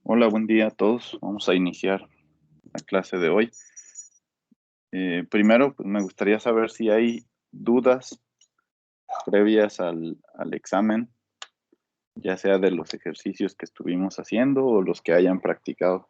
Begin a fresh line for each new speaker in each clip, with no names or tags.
Hola, buen día a todos. Vamos a iniciar la clase de hoy. Primero, pues, me gustaría saber si hay dudas previas al examen, ya sea de los ejercicios que estuvimos haciendo o los que hayan practicado.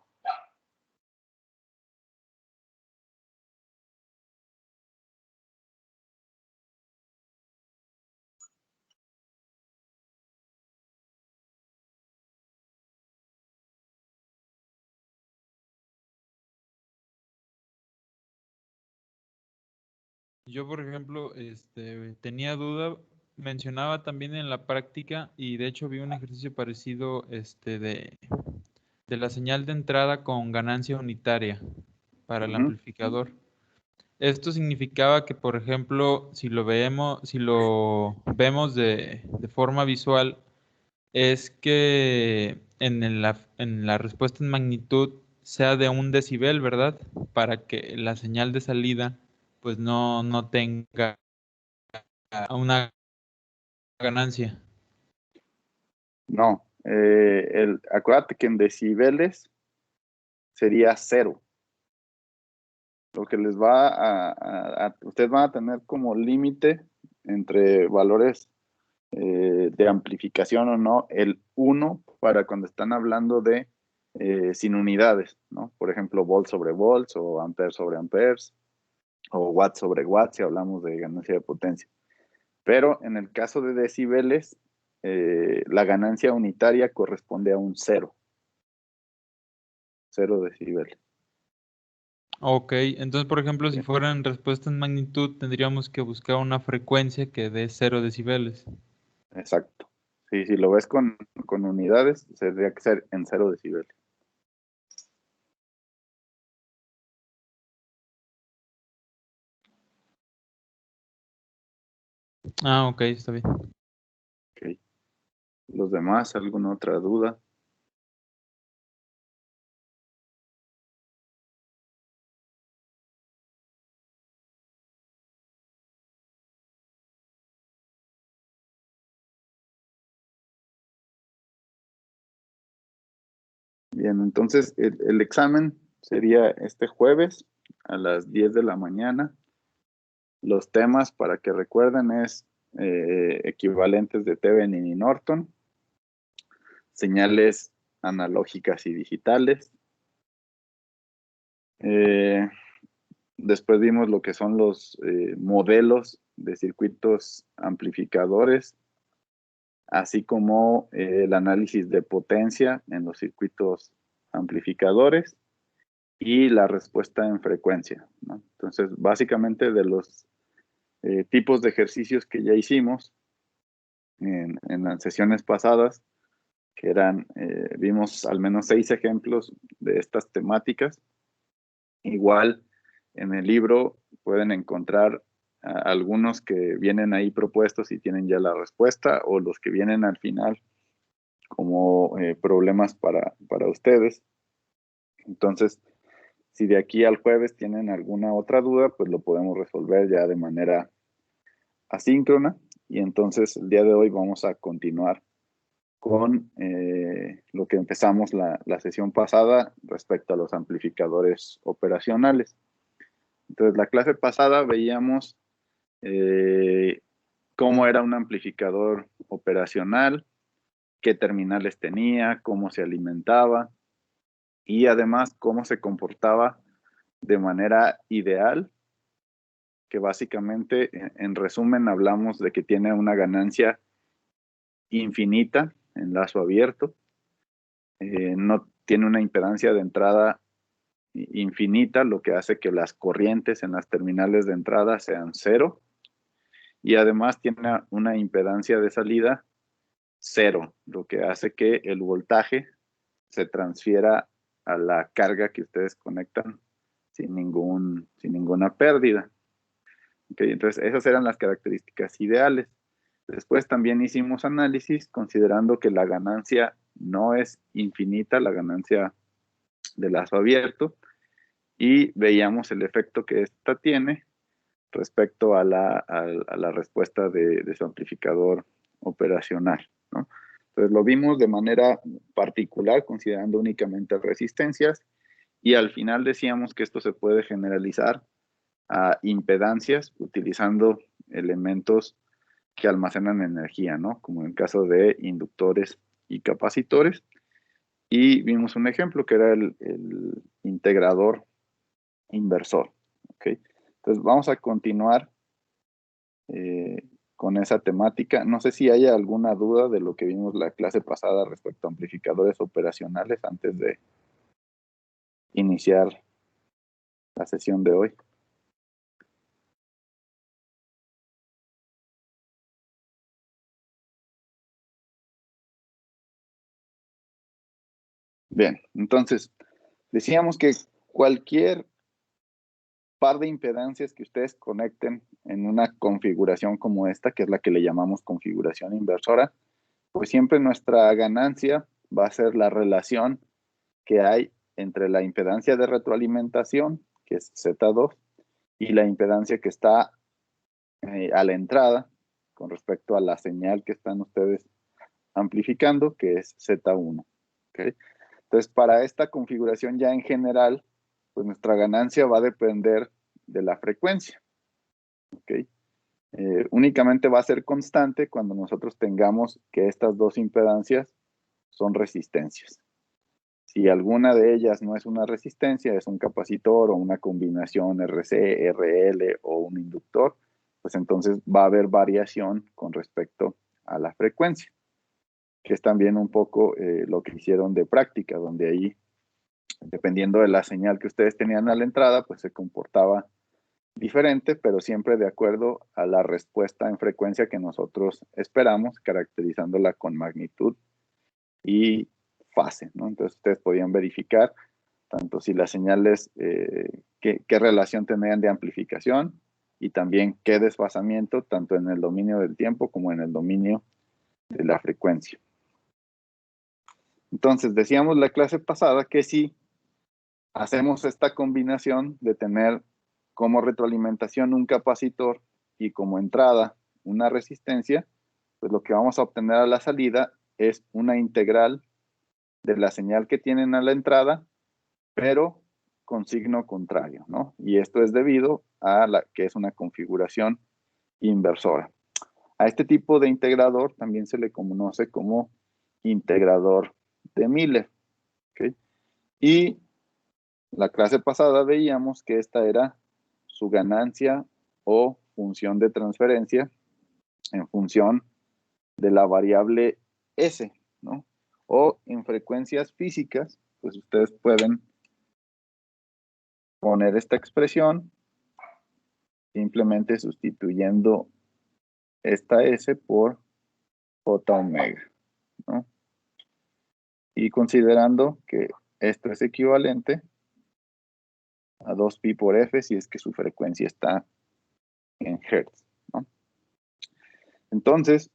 Yo, por ejemplo, tenía duda, mencionaba también en la práctica y de hecho vi un ejercicio parecido de la señal de entrada con ganancia unitaria para el
Ujú.
amplificador. Esto significaba que, por ejemplo, si lo vemos de forma visual, es que en la respuesta en magnitud sea de 1 decibel, ¿verdad? Para que la señal de salida pues no tenga una ganancia.
No, acuérdate que en decibeles sería 0. Lo que les va ustedes van a tener como límite entre valores de amplificación o no, el 1 para cuando están hablando de sin unidades, ¿no? Por ejemplo, volts sobre volts o amperes sobre amperes o watts sobre watts si hablamos de ganancia de potencia. Pero en el caso de decibeles, la ganancia unitaria corresponde a un 0 decibeles.
Ok, entonces, por ejemplo, si
¿Sí?
fuera en respuesta en magnitud, tendríamos que buscar una frecuencia que dé 0 decibeles.
Exacto. Sí, si lo ves con unidades, tendría que ser en 0 decibeles.
Ah, ok, está bien.
¿Ok? Los demás, ¿alguna otra duda? Bien, entonces el examen sería este jueves a las 10 de la mañana. Los temas, para que recuerden, es equivalentes de Thevenin y Norton, señales analógicas y digitales. Eh, Después vimos lo que son los modelos de circuitos amplificadores, así como el análisis de potencia en los circuitos amplificadores y la respuesta en frecuencia, ¿no? Entonces, básicamente de los tipos de ejercicios que ya hicimos en las sesiones pasadas, que vimos al menos 6 ejemplos de estas temáticas. Igual en el libro pueden encontrar algunos que vienen ahí propuestos y tienen ya la respuesta, o los que vienen al final como problemas para ustedes. Entonces, si de aquí al jueves tienen alguna otra duda, pues lo podemos resolver ya de manera asíncrona. Y entonces el día de hoy vamos a continuar con lo que empezamos la sesión pasada respecto a los amplificadores operacionales. Entonces, la clase pasada veíamos eh, cómo era un amplificador operacional, qué terminales tenía, cómo se alimentaba y además cómo se comportaba de manera ideal, que básicamente, en resumen, hablamos de que tiene una ganancia infinita en lazo abierto, no tiene una impedancia de entrada infinita, lo que hace que las corrientes en las terminales de entrada sean 0, y además tiene una impedancia de salida 0, lo que hace que el voltaje se transfiera a la carga que ustedes conectan sin ninguna pérdida. Okay, entonces, esas eran las características ideales. Después también hicimos análisis considerando que la ganancia no es infinita, la ganancia de lazo abierto, y veíamos el efecto que esta tiene respecto a la respuesta de su amplificador operacional, ¿no? Entonces lo vimos de manera particular, considerando únicamente resistencias, y al final decíamos que esto se puede generalizar a impedancias utilizando elementos que almacenan energía, ¿no? Como en el caso de inductores y capacitores. Y vimos un ejemplo que era el integrador inversor. ¿Okay? Entonces vamos a continuar con esa temática. No sé si haya alguna duda de lo que vimos la clase pasada respecto a amplificadores operacionales antes de iniciar la sesión de hoy. Bien, entonces decíamos que cualquier par de impedancias que ustedes conecten en una configuración como esta, que es la que le llamamos configuración inversora, pues siempre nuestra ganancia va a ser la relación que hay entre la impedancia de retroalimentación, que es Z2, y la impedancia que está a la entrada con respecto a la señal que están ustedes amplificando, que es Z1. ¿Okay? Entonces, para esta configuración ya en general, pues nuestra ganancia va a depender de la frecuencia. ¿Okay? Únicamente va a ser constante cuando nosotros tengamos que estas dos impedancias son resistencias. Si alguna de ellas no es una resistencia, es un capacitor o una combinación RC, RL o un inductor, pues entonces va a haber variación con respecto a la frecuencia, que es también un poco lo que hicieron de práctica, donde ahí, dependiendo de la señal que ustedes tenían a la entrada, pues se comportaba diferente, pero siempre de acuerdo a la respuesta en frecuencia que nosotros esperamos, caracterizándola con magnitud y fase, ¿no? Entonces ustedes podían verificar tanto si las señales, qué relación tenían de amplificación y también qué desfasamiento, tanto en el dominio del tiempo como en el dominio de la frecuencia. Entonces, decíamos la clase pasada que si hacemos esta combinación de tener como retroalimentación un capacitor y como entrada una resistencia, pues lo que vamos a obtener a la salida es una integral de la señal que tienen a la entrada, pero con signo contrario, ¿no? Y esto es debido a la que es una configuración inversora. A este tipo de integrador también se le conoce como integrador de Miller. ¿Okay? Y la clase pasada veíamos que esta era su ganancia o función de transferencia en función de la variable S, ¿no? O en frecuencias físicas, pues ustedes pueden poner esta expresión simplemente sustituyendo esta S por J omega, ¿no? Y considerando que esto es equivalente a 2pi por F si es que su frecuencia está en Hertz, ¿no? Entonces,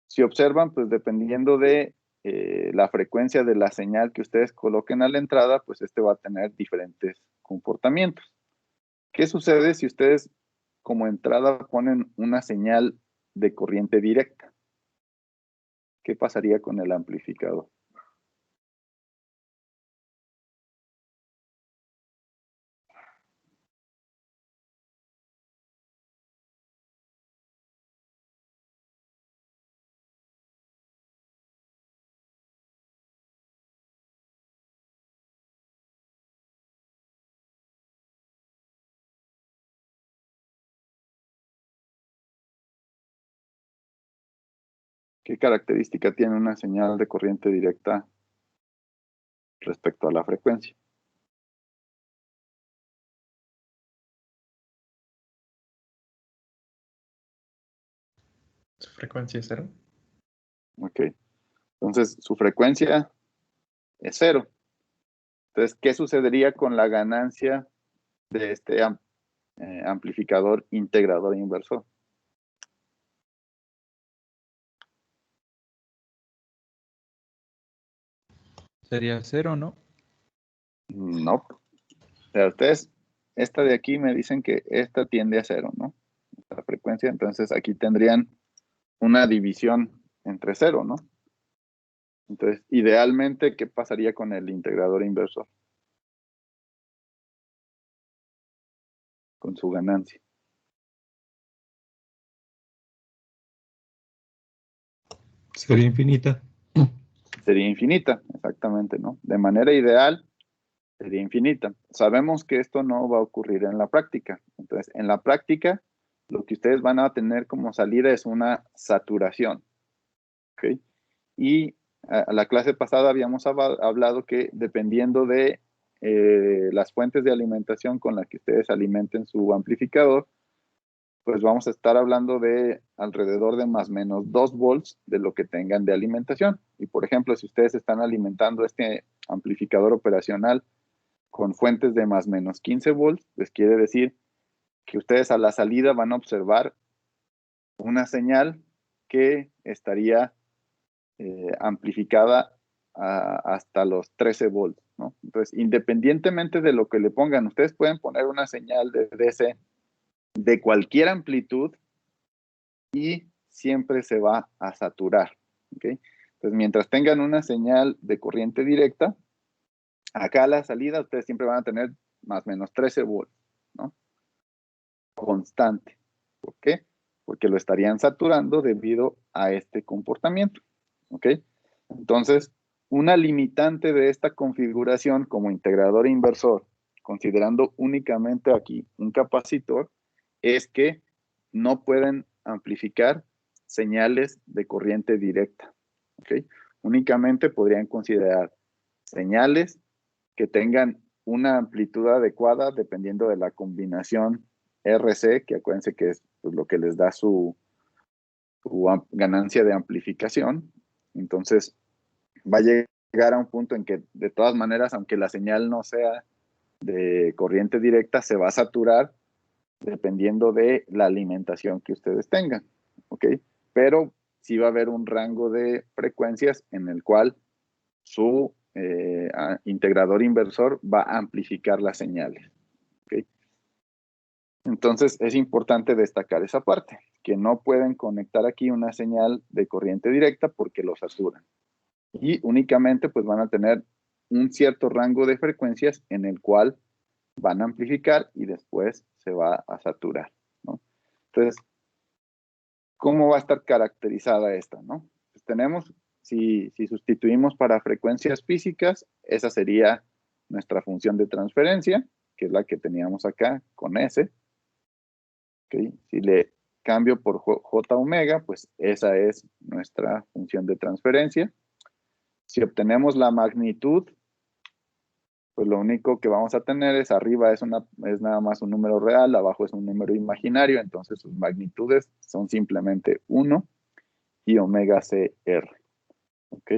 si observan, pues dependiendo de la frecuencia de la señal que ustedes coloquen a la entrada, pues este va a tener diferentes comportamientos. ¿Qué sucede si ustedes como entrada ponen una señal de corriente directa? ¿Qué pasaría con el amplificador? ¿Qué característica tiene una señal de corriente directa respecto a la frecuencia?
Su frecuencia es cero.
Ok. Entonces, su frecuencia es cero. Entonces, ¿qué sucedería con la ganancia de este amplificador integrador inversor?
Sería cero, ¿no?
No. O sea, ustedes, esta de aquí me dicen que esta tiende a cero, ¿no? La frecuencia, entonces aquí tendrían una división entre cero, ¿no? Entonces, idealmente, ¿qué pasaría con el integrador inversor? Con su ganancia.
Sería infinita.
Sería infinita, exactamente, ¿no? De manera ideal, sería infinita. Sabemos que esto no va a ocurrir en la práctica. Entonces, en la práctica, lo que ustedes van a tener como salida es una saturación, ¿ok? Y a la clase pasada habíamos hablado que dependiendo de las fuentes de alimentación con las que ustedes alimenten su amplificador, pues vamos a estar hablando de alrededor de más o menos 2 volts de lo que tengan de alimentación. Y por ejemplo, si ustedes están alimentando este amplificador operacional con fuentes de más o menos 15 volts, pues quiere decir que ustedes a la salida van a observar una señal que estaría amplificada hasta los 13 volts, ¿no? Entonces, independientemente de lo que le pongan, ustedes pueden poner una señal de DC de cualquier amplitud y siempre se va a saturar, ¿ok? Entonces, mientras tengan una señal de corriente directa, acá a la salida ustedes siempre van a tener más o menos 13 volts, ¿no? Constante. ¿Por qué? Porque lo estarían saturando debido a este comportamiento, ¿ok? Entonces, una limitante de esta configuración como integrador inversor, considerando únicamente aquí un capacitor, es que no pueden amplificar señales de corriente directa, ¿ok? Únicamente podrían considerar señales que tengan una amplitud adecuada dependiendo de la combinación RC, que acuérdense que es pues, lo que les da su ganancia de amplificación. Entonces, va a llegar a un punto en que, de todas maneras, aunque la señal no sea de corriente directa, se va a saturar dependiendo de la alimentación que ustedes tengan, ¿ok? Pero sí va a haber un rango de frecuencias en el cual su integrador inversor va a amplificar las señales, ¿ok? Entonces, es importante destacar esa parte, que no pueden conectar aquí una señal de corriente directa porque lo saturan. Y únicamente pues van a tener un cierto rango de frecuencias en el cual van a amplificar y después se va a saturar, ¿no? Entonces, ¿cómo va a estar caracterizada esta, no? Pues tenemos, si sustituimos para frecuencias físicas, esa sería nuestra función de transferencia, que es la que teníamos acá con S, ¿okay? Si le cambio por J omega, pues esa es nuestra función de transferencia. Si obtenemos la magnitud, pues lo único que vamos a tener es arriba es nada más un número real, abajo es un número imaginario, entonces sus magnitudes son simplemente 1 y omega CR. ¿Ok?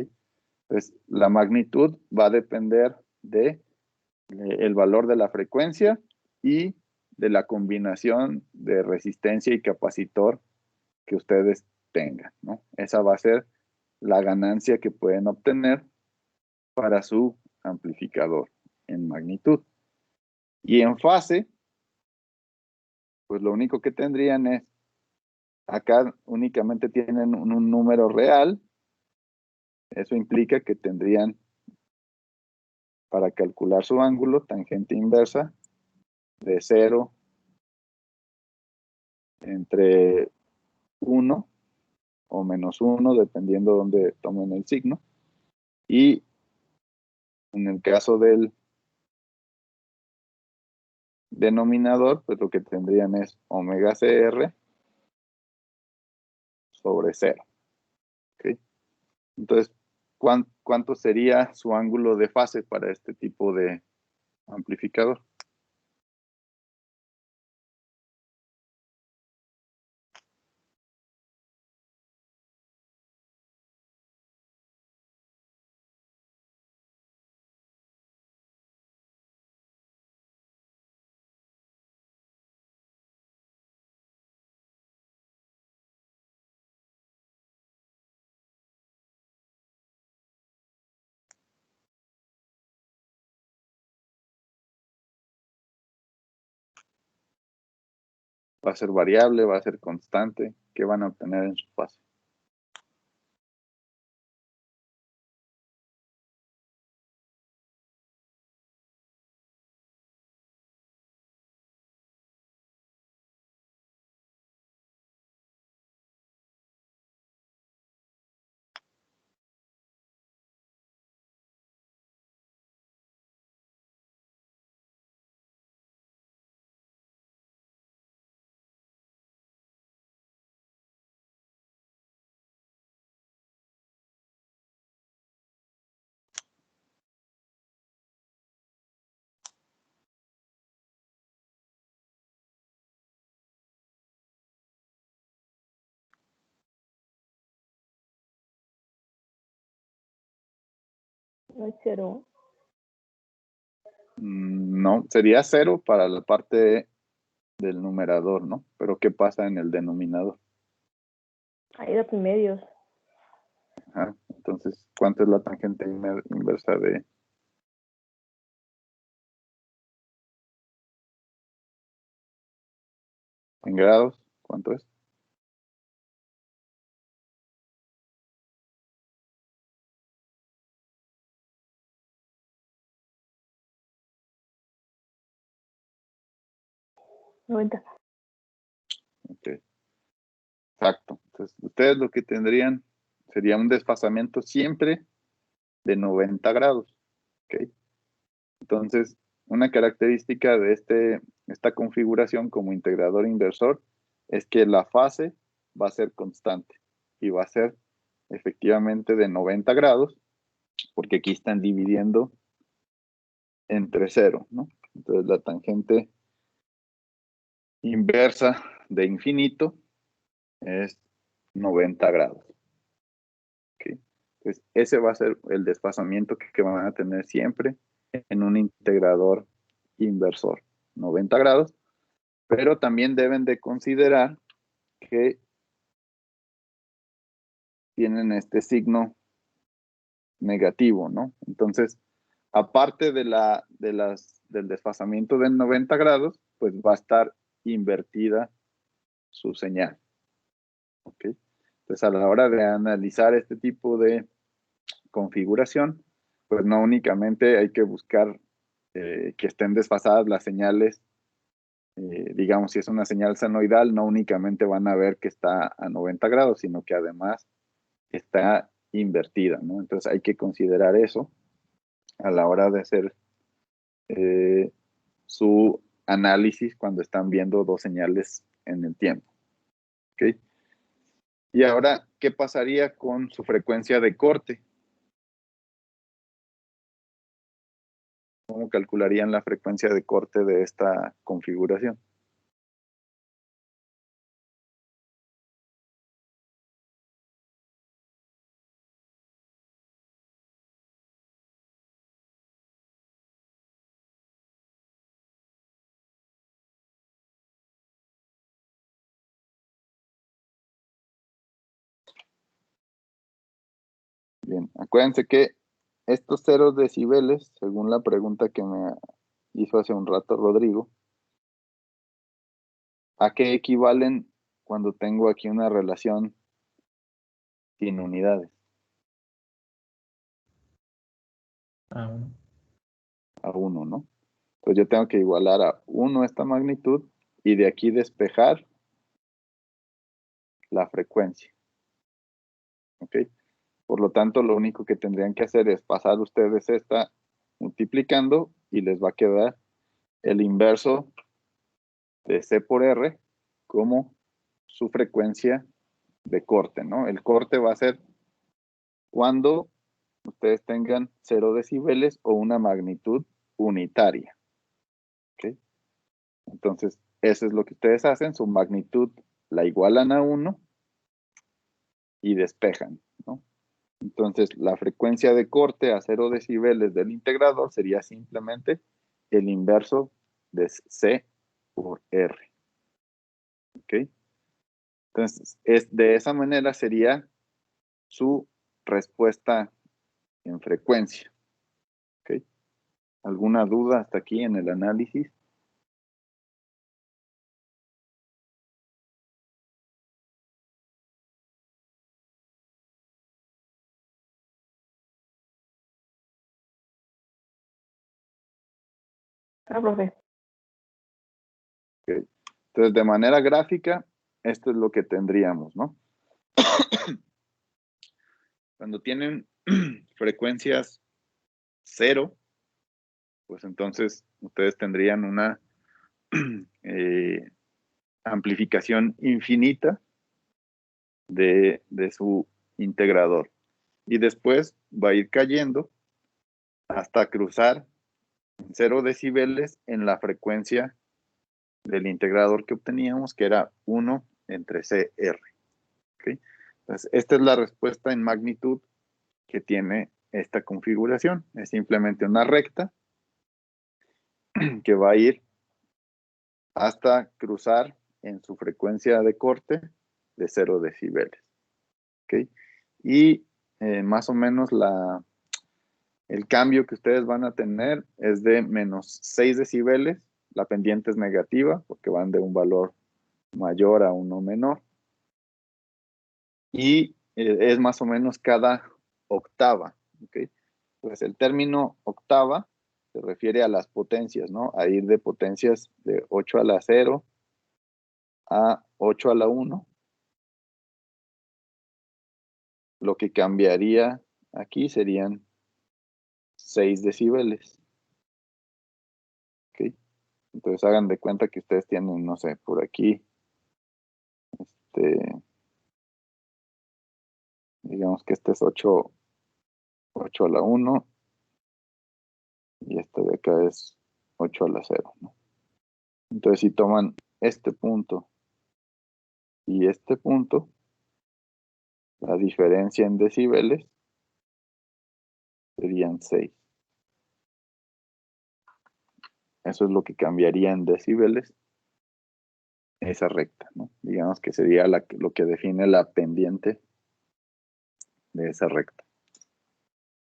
Entonces, la magnitud va a depender de el valor de la frecuencia y de la combinación de resistencia y capacitor que ustedes tengan, ¿no? Esa va a ser la ganancia que pueden obtener para su amplificador en magnitud. Y en fase, pues lo único que tendrían es, acá únicamente tienen un número real, eso implica que tendrían, para calcular su ángulo, tangente inversa de 0 entre 1 o menos 1, dependiendo de dónde tomen el signo. Y en el caso del denominador, pues lo que tendrían es omega CR sobre 0. ¿Okay? Entonces, ¿cuánto sería su ángulo de fase para este tipo de amplificador? ¿Va a ser variable? ¿Va a ser constante? ¿Qué van a obtener en su fase?
No es 0.
No, sería 0 para la parte del numerador, ¿no? Pero ¿qué pasa en el denominador?
Hay dos medios.
Ajá. Entonces, ¿cuánto es la tangente inversa de? ¿En grados? ¿Cuánto es?
$90.
Ok. Exacto. Entonces, ustedes lo que tendrían sería un desfasamiento siempre de 90 grados. ¿Ok? Entonces, una característica de esta configuración como integrador inversor es que la fase va a ser constante y va a ser efectivamente de 90 grados, porque aquí están dividiendo entre 0, ¿no? Entonces, la tangente inversa de infinito es 90 grados. ¿Okay? Entonces, ese va a ser el desfasamiento que van a tener siempre en un integrador inversor, 90 grados, pero también deben de considerar que tienen este signo negativo, ¿no? Entonces, aparte del desfasamiento de 90 grados, pues va a estar invertida su señal. ¿Ok? Entonces, a la hora de analizar este tipo de configuración, pues no únicamente hay que buscar que estén desfasadas las señales, digamos, si es una señal senoidal, no únicamente van a ver que está a 90 grados, sino que además está invertida, ¿no? Entonces hay que considerar eso a la hora de hacer su análisis cuando están viendo dos señales en el tiempo. ¿Ok? Y ahora, ¿qué pasaría con su frecuencia de corte? ¿Cómo calcularían la frecuencia de corte de esta configuración? Bien, acuérdense que estos 0 decibeles, según la pregunta que me hizo hace un rato Rodrigo, ¿a qué equivalen cuando tengo aquí una relación sin unidades?
A 1.
A 1, ¿no? Pues yo tengo que igualar a 1 esta magnitud y de aquí despejar la frecuencia. ¿Ok? Por lo tanto, lo único que tendrían que hacer es pasar ustedes esta multiplicando y les va a quedar el inverso de C por R como su frecuencia de corte, ¿no? El corte va a ser cuando ustedes tengan 0 decibeles o una magnitud unitaria. ¿Ok? Entonces, eso es lo que ustedes hacen, su magnitud la igualan a 1 y despejan, ¿no? Entonces, la frecuencia de corte a 0 decibeles del integrador sería simplemente el inverso de C por R. ¿Ok? Entonces, de esa manera sería su respuesta en frecuencia. ¿Ok? ¿Alguna duda hasta aquí en el análisis?
Profe.
¿Ok? Entonces, de manera gráfica, esto es lo que tendríamos, ¿no? Cuando tienen frecuencias 0, pues entonces ustedes tendrían una amplificación infinita de su integrador. Y después va a ir cayendo hasta cruzar 0 decibeles en la frecuencia del integrador que obteníamos, que era 1 entre CR. ¿Okay? Entonces, esta es la respuesta en magnitud que tiene esta configuración. Es simplemente una recta que va a ir hasta cruzar en su frecuencia de corte de 0 decibeles. ¿Okay? Y más o menos el cambio que ustedes van a tener es de menos 6 decibeles. La pendiente es negativa porque van de un valor mayor a uno menor. Y es más o menos cada octava. ¿Okay? Pues el término octava se refiere a las potencias, ¿no? A ir de potencias de 8 a la 0 a 8 a la 1. Lo que cambiaría aquí serían 6 decibeles. ¿Okay? Entonces hagan de cuenta que ustedes tienen, no sé, por aquí, digamos que este es 8 a la 1 y este de acá es 8 a la 0, ¿no? Entonces si toman este punto y este punto, la diferencia en decibeles serían 6. Eso es lo que cambiaría en decibeles esa recta, ¿no? Digamos que sería lo que define la pendiente de esa recta.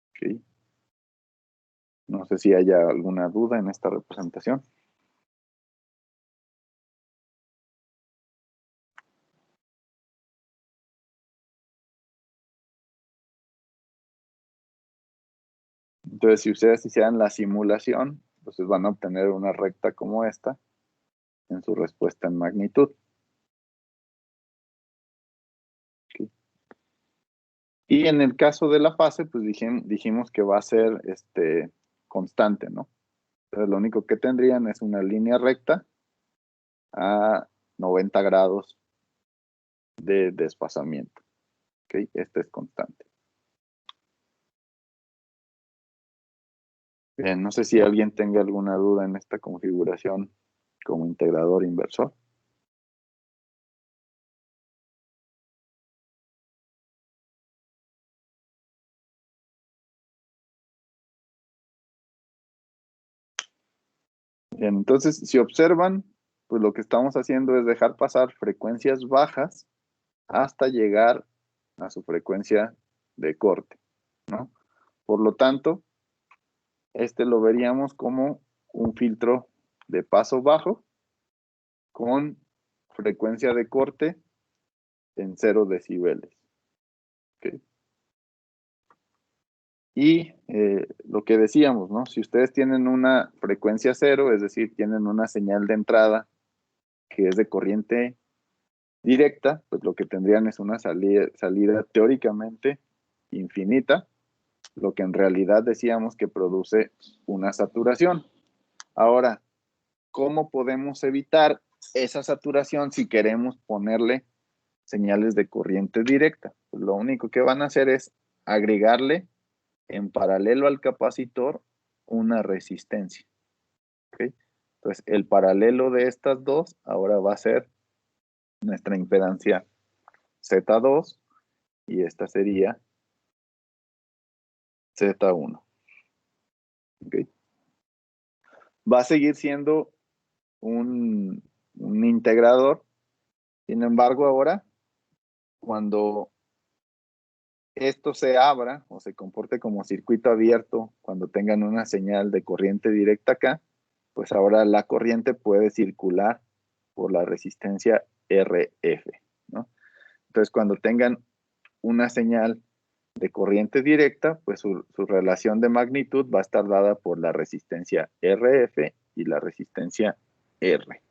¿Okay? No sé si haya alguna duda en esta representación. Entonces, si ustedes hicieran la simulación, pues van a obtener una recta como esta en su respuesta en magnitud. ¿Okay? Y en el caso de la fase, pues dijimos que va a ser constante, ¿no? Entonces, lo único que tendrían es una línea recta a 90 grados de desfasamiento. ¿Okay? Este es constante. Bien, no sé si alguien tenga alguna duda en esta configuración como integrador inversor. Bien, entonces, si observan, pues lo que estamos haciendo es dejar pasar frecuencias bajas hasta llegar a su frecuencia de corte, ¿no? Por lo tanto, lo veríamos como un filtro de paso bajo con frecuencia de corte en 0 decibeles. ¿Okay? Y lo que decíamos, ¿no? Si ustedes tienen una frecuencia 0, es decir, tienen una señal de entrada que es de corriente directa, pues lo que tendrían es una salida teóricamente infinita, lo que en realidad decíamos que produce una saturación. Ahora, ¿cómo podemos evitar esa saturación si queremos ponerle señales de corriente directa? Pues lo único que van a hacer es agregarle en paralelo al capacitor una resistencia. ¿Okay? Entonces, el paralelo de estas dos ahora va a ser nuestra impedancia Z2 y esta sería Z1. ¿Okay? Va a seguir siendo un integrador. Sin embargo, ahora, cuando esto se abra o se comporte como circuito abierto, cuando tengan una señal de corriente directa acá, pues ahora la corriente puede circular por la resistencia RF, ¿no? Entonces, cuando tengan una señal de corriente directa, pues su relación de magnitud va a estar dada por la resistencia RF y la resistencia R.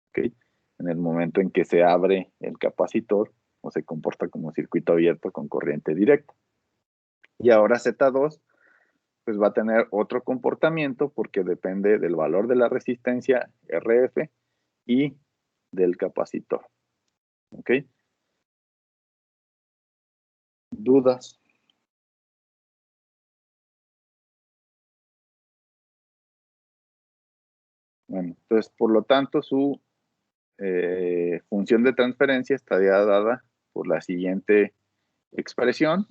¿Okay? En el momento en que se abre el capacitor o se comporta como circuito abierto con corriente directa. Y ahora Z2 pues va a tener otro comportamiento porque depende del valor de la resistencia RF y del capacitor. ¿Ok? ¿Dudas? Bueno, entonces, por lo tanto, su función de transferencia estaría dada por la siguiente expresión.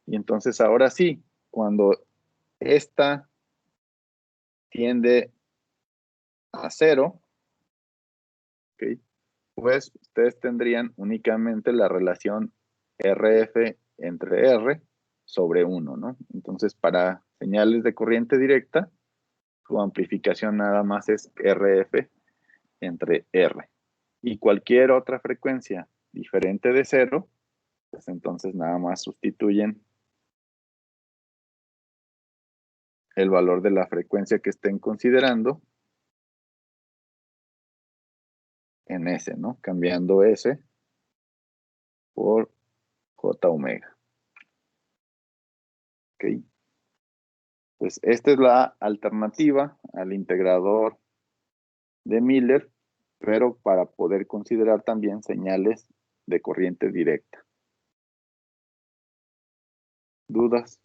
Y entonces ahora sí, cuando esta tiende a 0, ¿ok? Pues ustedes tendrían únicamente la relación RF entre R sobre 1, ¿no? Entonces, para señales de corriente directa, su amplificación nada más es RF entre R. Y cualquier otra frecuencia diferente de 0, pues entonces nada más sustituyen el valor de la frecuencia que estén considerando en S, ¿no? Cambiando S por J omega. ¿Ok? Pues esta es la alternativa al integrador de Miller, pero para poder considerar también señales de corriente directa. ¿Dudas?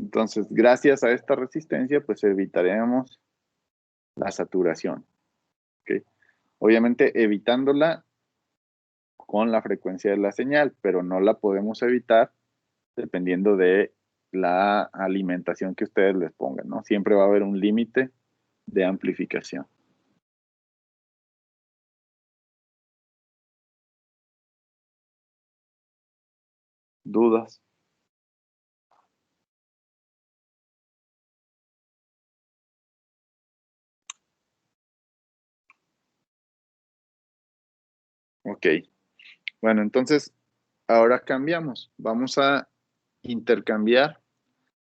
Entonces, gracias a esta resistencia, pues evitaremos la saturación. ¿Ok? Obviamente evitándola con la frecuencia de la señal, pero no la podemos evitar dependiendo de la alimentación que ustedes les pongan, ¿no? Siempre va a haber un límite de amplificación. ¿Dudas? Ok. Bueno, entonces ahora cambiamos. Vamos a intercambiar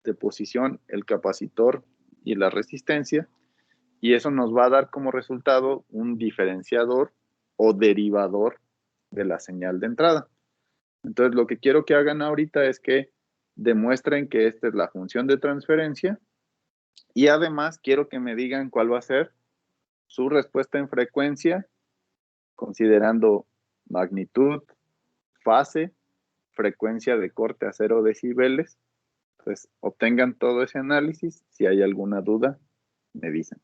de posición el capacitor y la resistencia, y eso nos va a dar como resultado un diferenciador o derivador de la señal de entrada. Entonces, lo que quiero que hagan ahorita es que demuestren que esta es la función de transferencia, y además quiero que me digan cuál va a ser su respuesta en frecuencia, considerando magnitud, fase, frecuencia de corte a 0 decibeles. Entonces, obtengan todo ese análisis. Si hay alguna duda, me dicen.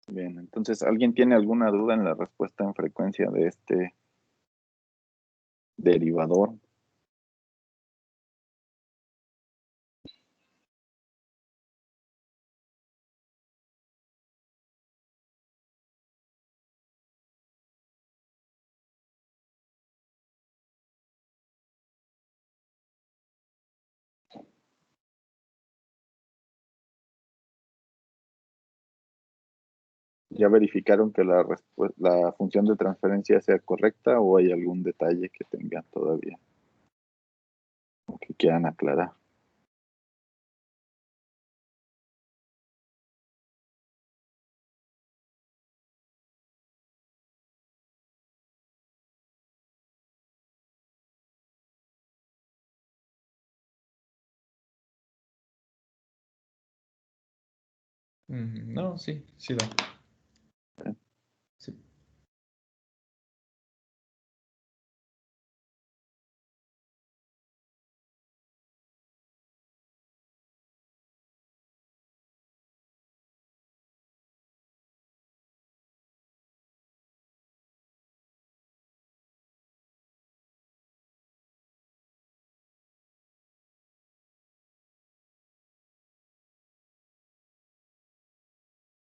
Bien, entonces, ¿alguien tiene alguna duda en la respuesta en frecuencia de este derivador? ¿Ya verificaron que la función de transferencia sea correcta o hay algún detalle que tengan todavía o que quieran aclarar?
No, sí, sí da. Sí.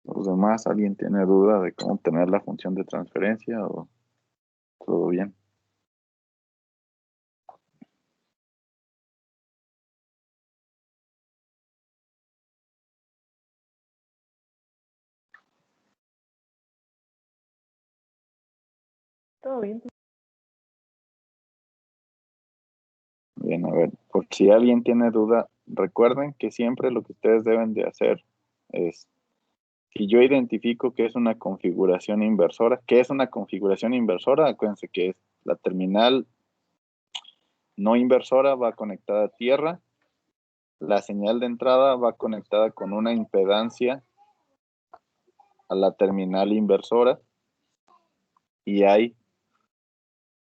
¿Los demás, alguien tiene duda de cómo tener la función de transferencia o todo bien?
Todo bien.
Bien, a ver, por si alguien tiene duda, recuerden que siempre lo que ustedes deben de hacer es, si yo identifico que es una configuración inversora, ¿qué es una configuración inversora? Acuérdense que es la terminal no inversora va conectada a tierra, la señal de entrada va conectada con una impedancia a la terminal inversora y hay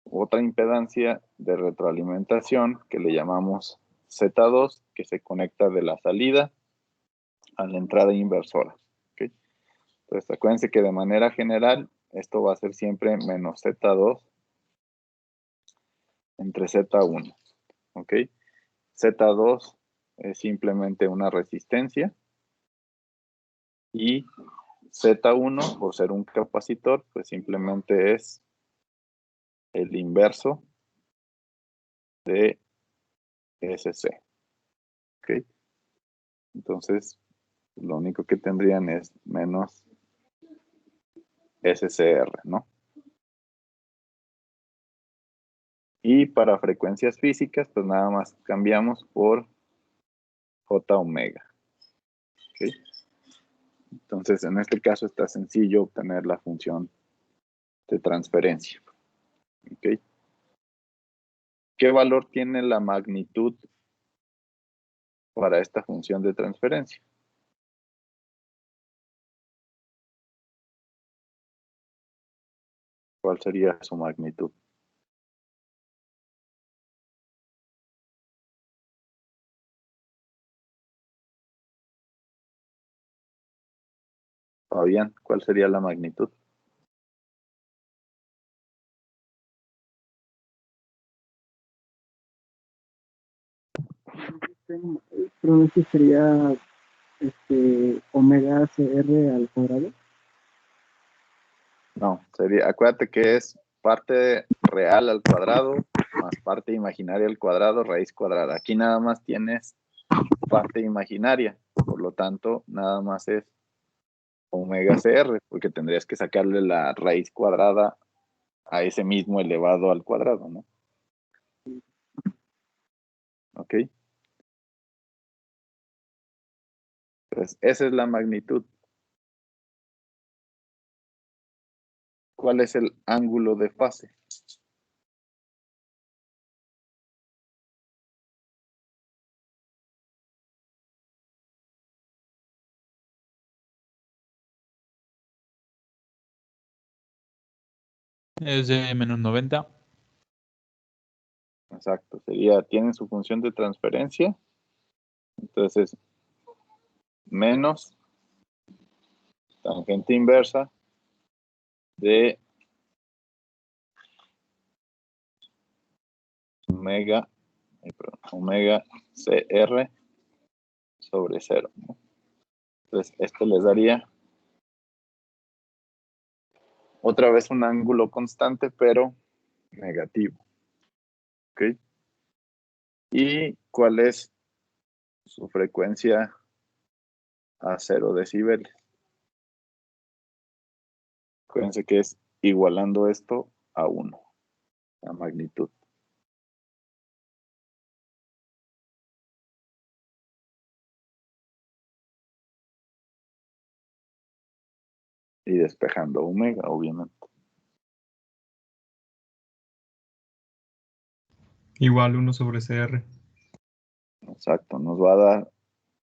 otra impedancia de retroalimentación que le llamamos Z2 que se conecta de la salida a la entrada inversora. ¿Okay? Entonces acuérdense que de manera general esto va a ser siempre menos Z2 entre Z1. ¿Ok? Z2 es simplemente una resistencia y Z1, por ser un capacitor, pues simplemente es el inverso de SC. ¿Ok? Entonces, lo único que tendrían es menos SCR, ¿no? Y para frecuencias físicas, pues nada más cambiamos por J omega. ¿Ok? Entonces, en este caso está sencillo obtener la función de transferencia. ¿Ok? ¿Qué valor tiene la magnitud para esta función de transferencia? ¿Cuál sería su magnitud? Fabián, ¿cuál sería la magnitud?
Pero este sería omega CR al cuadrado.
No, sería, acuérdate que es parte real al cuadrado más parte imaginaria al cuadrado, raíz cuadrada. Aquí nada más tienes parte imaginaria, por lo tanto, nada más es omega CR, porque tendrías que sacarle la raíz cuadrada a ese mismo elevado al cuadrado, ¿no? ¿Ok? Entonces, esa es la magnitud. ¿Cuál es el ángulo de fase?
Es de menos 90.
Exacto, tienen su función de transferencia, entonces menos tangente inversa de omega CR sobre 0, ¿no? Entonces, esto les daría otra vez un ángulo constante, pero negativo. ¿Ok? ¿Y cuál es su frecuencia a 0 decibeles? Acuérdense que es igualando esto a 1, la magnitud. Y despejando omega, obviamente.
Igual 1 sobre CR.
Exacto, nos va a dar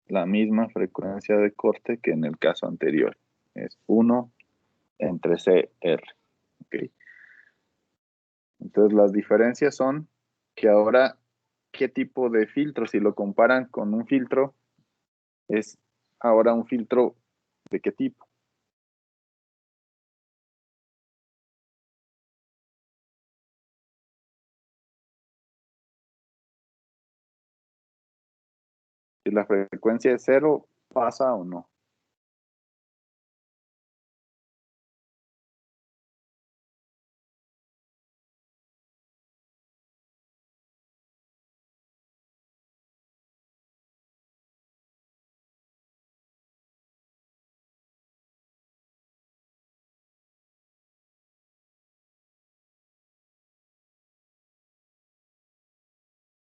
la misma frecuencia de corte que en el caso anterior. Es 1 entre CR. ¿Ok? Entonces las diferencias son que ahora, ¿qué tipo de filtro? Si lo comparan con un filtro, es ahora un filtro ¿de qué tipo? Si la frecuencia es 0, ¿pasa o no?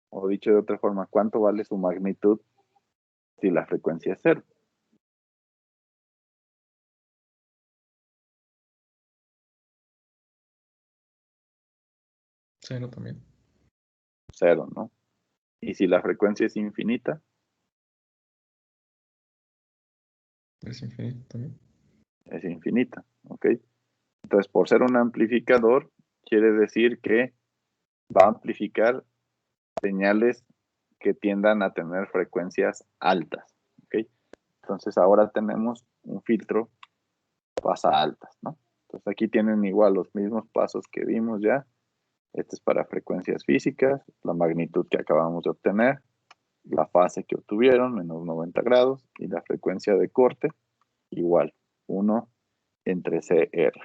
O dicho de otra forma, ¿cuánto vale su magnitud si la frecuencia es 0?
0 también.
0, ¿no? Y si la frecuencia es infinita,
Es infinito también.
es infinita, ¿ok? Entonces, por ser un amplificador, quiere decir que va a amplificar señales que tiendan a tener frecuencias altas, ¿ok? Entonces, ahora tenemos un filtro pasa altas, ¿no? Entonces, aquí tienen igual los mismos pasos que vimos ya. Este es para frecuencias físicas, la magnitud que acabamos de obtener, la fase que obtuvieron, menos 90 grados, y la frecuencia de corte, igual, 1 entre CR.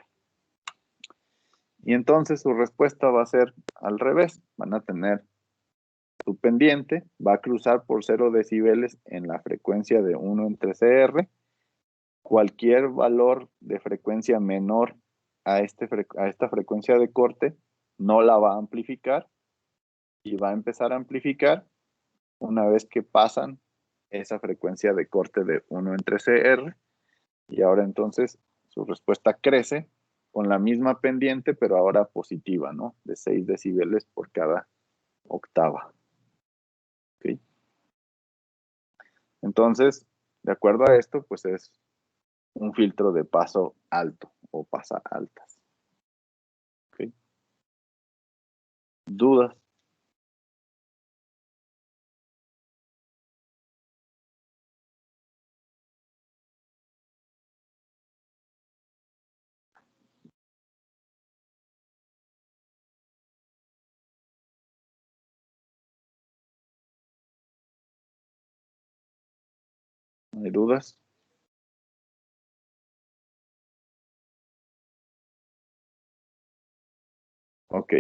Y entonces su respuesta va a ser al revés. Van a tener su pendiente, va a cruzar por 0 decibeles en la frecuencia de 1 entre CR. Cualquier valor de frecuencia menor a esta frecuencia de corte no la va a amplificar y va a empezar a amplificar una vez que pasan esa frecuencia de corte de 1 entre CR. Y ahora entonces su respuesta crece con la misma pendiente, pero ahora positiva, ¿no? De 6 decibeles por cada octava. ¿Ok? Entonces, de acuerdo a esto, pues es un filtro de paso alto o pasa altas. ¿Ok? ¿Dudas? ¿No hay dudas? Ok.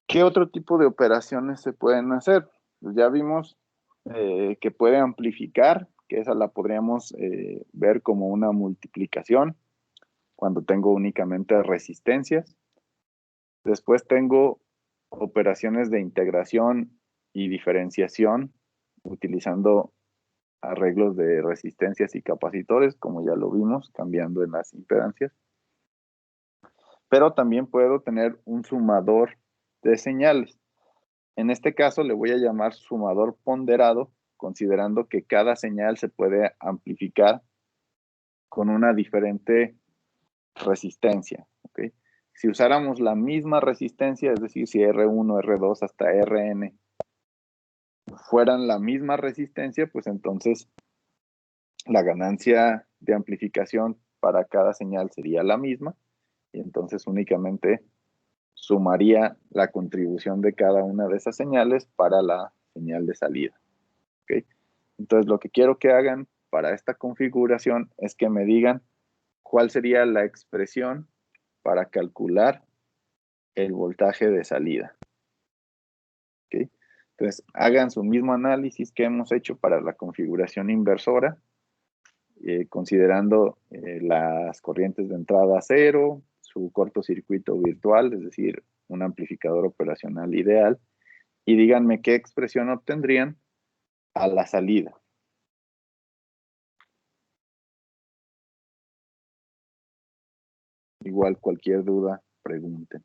¿Qué otro tipo de operaciones se pueden hacer? Pues ya vimos que puede amplificar, que esa la podríamos ver como una multiplicación cuando tengo únicamente resistencias. Después tengo operaciones de integración y diferenciación utilizando arreglos de resistencias y capacitores, como ya lo vimos, cambiando en las impedancias. Pero también puedo tener un sumador de señales. En este caso le voy a llamar sumador ponderado, considerando que cada señal se puede amplificar con una diferente resistencia. ¿Okay? Si usáramos la misma resistencia, es decir, si R1, R2 hasta Rn fueran la misma resistencia, pues entonces la ganancia de amplificación para cada señal sería la misma, y entonces únicamente sumaría la contribución de cada una de esas señales para la señal de salida. ¿Okay? Entonces lo que quiero que hagan para esta configuración es que me digan cuál sería la expresión para calcular el voltaje de salida. ¿Okay? Entonces hagan su mismo análisis que hemos hecho para la configuración inversora, considerando las corrientes de entrada a cero, su cortocircuito virtual, es decir, un amplificador operacional ideal, y díganme qué expresión obtendrían a la salida. Igual cualquier duda, pregunten.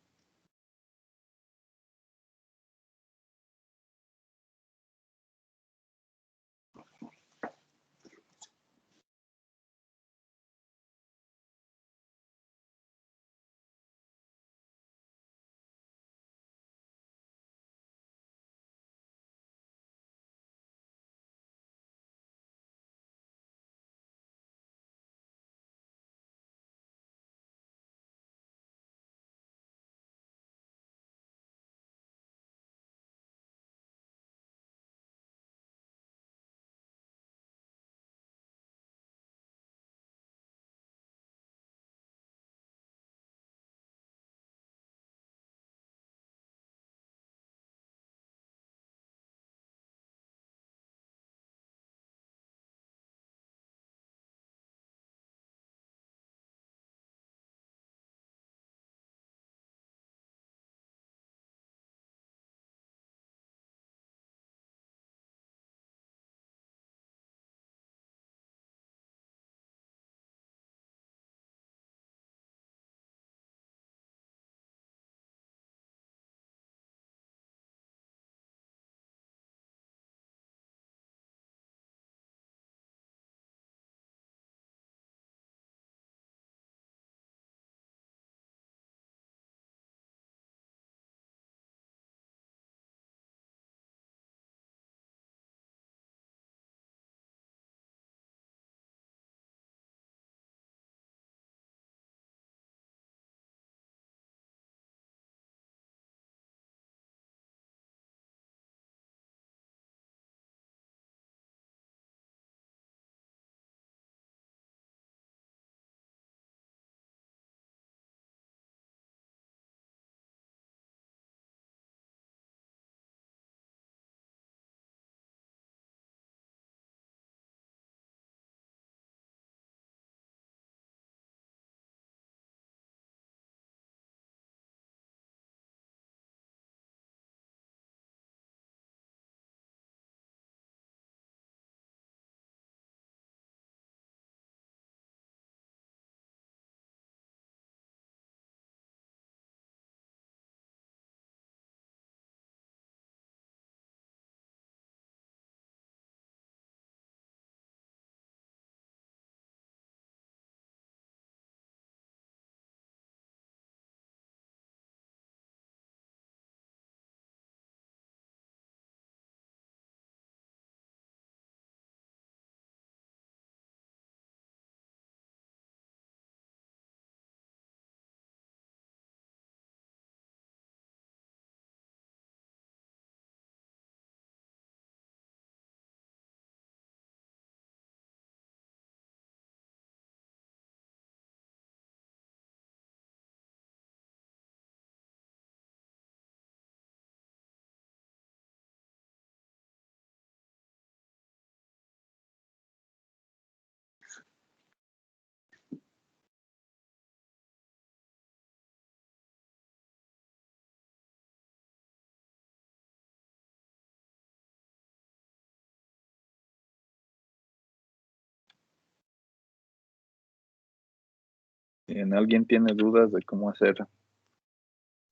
Bien, ¿alguien tiene dudas de cómo hacer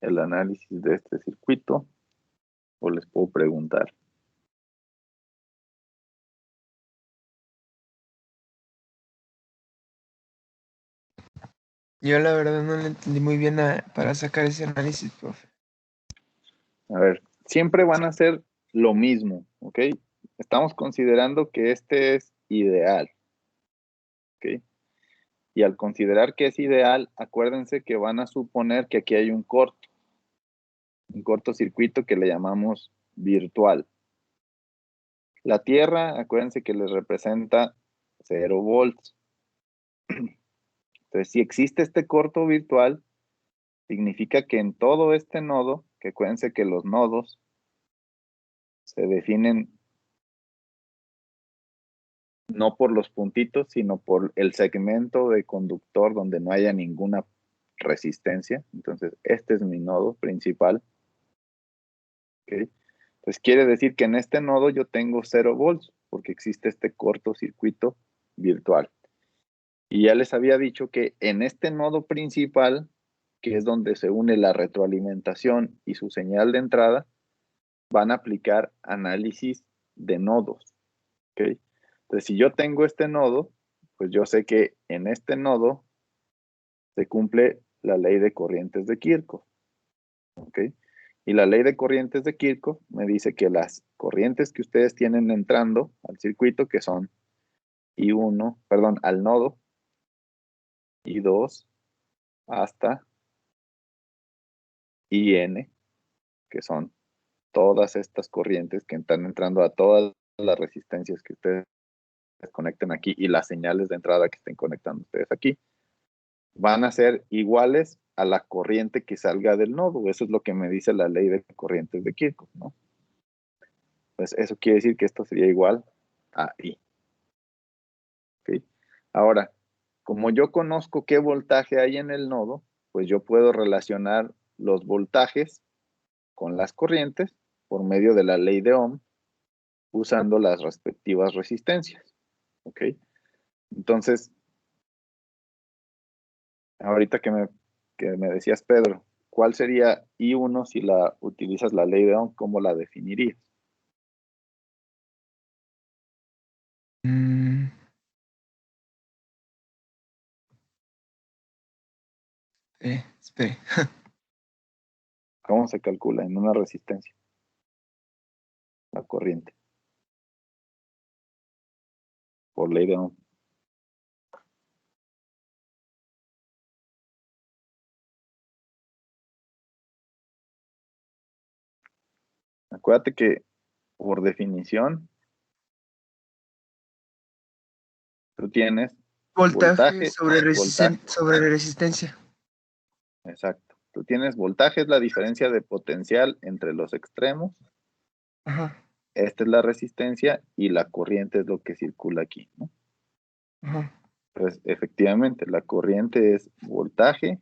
el análisis de este circuito? ¿O les puedo preguntar?
Yo la verdad no le entendí muy bien para sacar ese análisis, profe.
A ver, siempre van a ser lo mismo, ¿ok? Estamos considerando que este es ideal, ¿ok? Y al considerar que es ideal, acuérdense que van a suponer que aquí hay un cortocircuito que le llamamos virtual. La Tierra, acuérdense que les representa 0 volts. Entonces, si existe este corto virtual, significa que en todo este nodo, que acuérdense que los nodos se definen no por los puntitos, sino por el segmento de conductor donde no haya ninguna resistencia. Entonces, este es mi nodo principal. ¿Okay? Entonces, quiere decir que en este nodo yo tengo 0 volts, porque existe este cortocircuito virtual. Y ya les había dicho que en este nodo principal, que es donde se une la retroalimentación y su señal de entrada, van a aplicar análisis de nodos. ¿Okay? Entonces, si yo tengo este nodo, pues yo sé que en este nodo se cumple la ley de corrientes de Kirchhoff. ¿Okay? Y la ley de corrientes de Kirchhoff me dice que las corrientes que ustedes tienen entrando al circuito, que son I1, perdón, al nodo, I2, hasta IN, que son todas estas corrientes que están entrando a todas las resistencias que ustedes conecten aquí y las señales de entrada que estén conectando ustedes aquí, van a ser iguales a la corriente que salga del nodo. Eso es lo que me dice la ley de corrientes de Kirchhoff, ¿no? Pues eso quiere decir que esto sería igual a I. ¿Okay? Ahora, como yo conozco qué voltaje hay en el nodo, pues yo puedo relacionar los voltajes con las corrientes por medio de la ley de Ohm, usando las respectivas resistencias. ¿Ok? Entonces, ahorita que me decías, Pedro, ¿cuál sería I1 si la utilizas la ley de Ohm? ¿Cómo la definirías?
Espere.
¿Cómo se calcula en una resistencia? La corriente. Por ley de Ohm. Acuérdate que por definición tú tienes
Voltaje
voltaje.
sobre resistencia.
Exacto. Tú tienes voltaje, es la diferencia de potencial entre los extremos.
Ajá,
Esta es la resistencia y la corriente es lo que circula aquí, ¿no?
ajá.
Pues efectivamente, la corriente es voltaje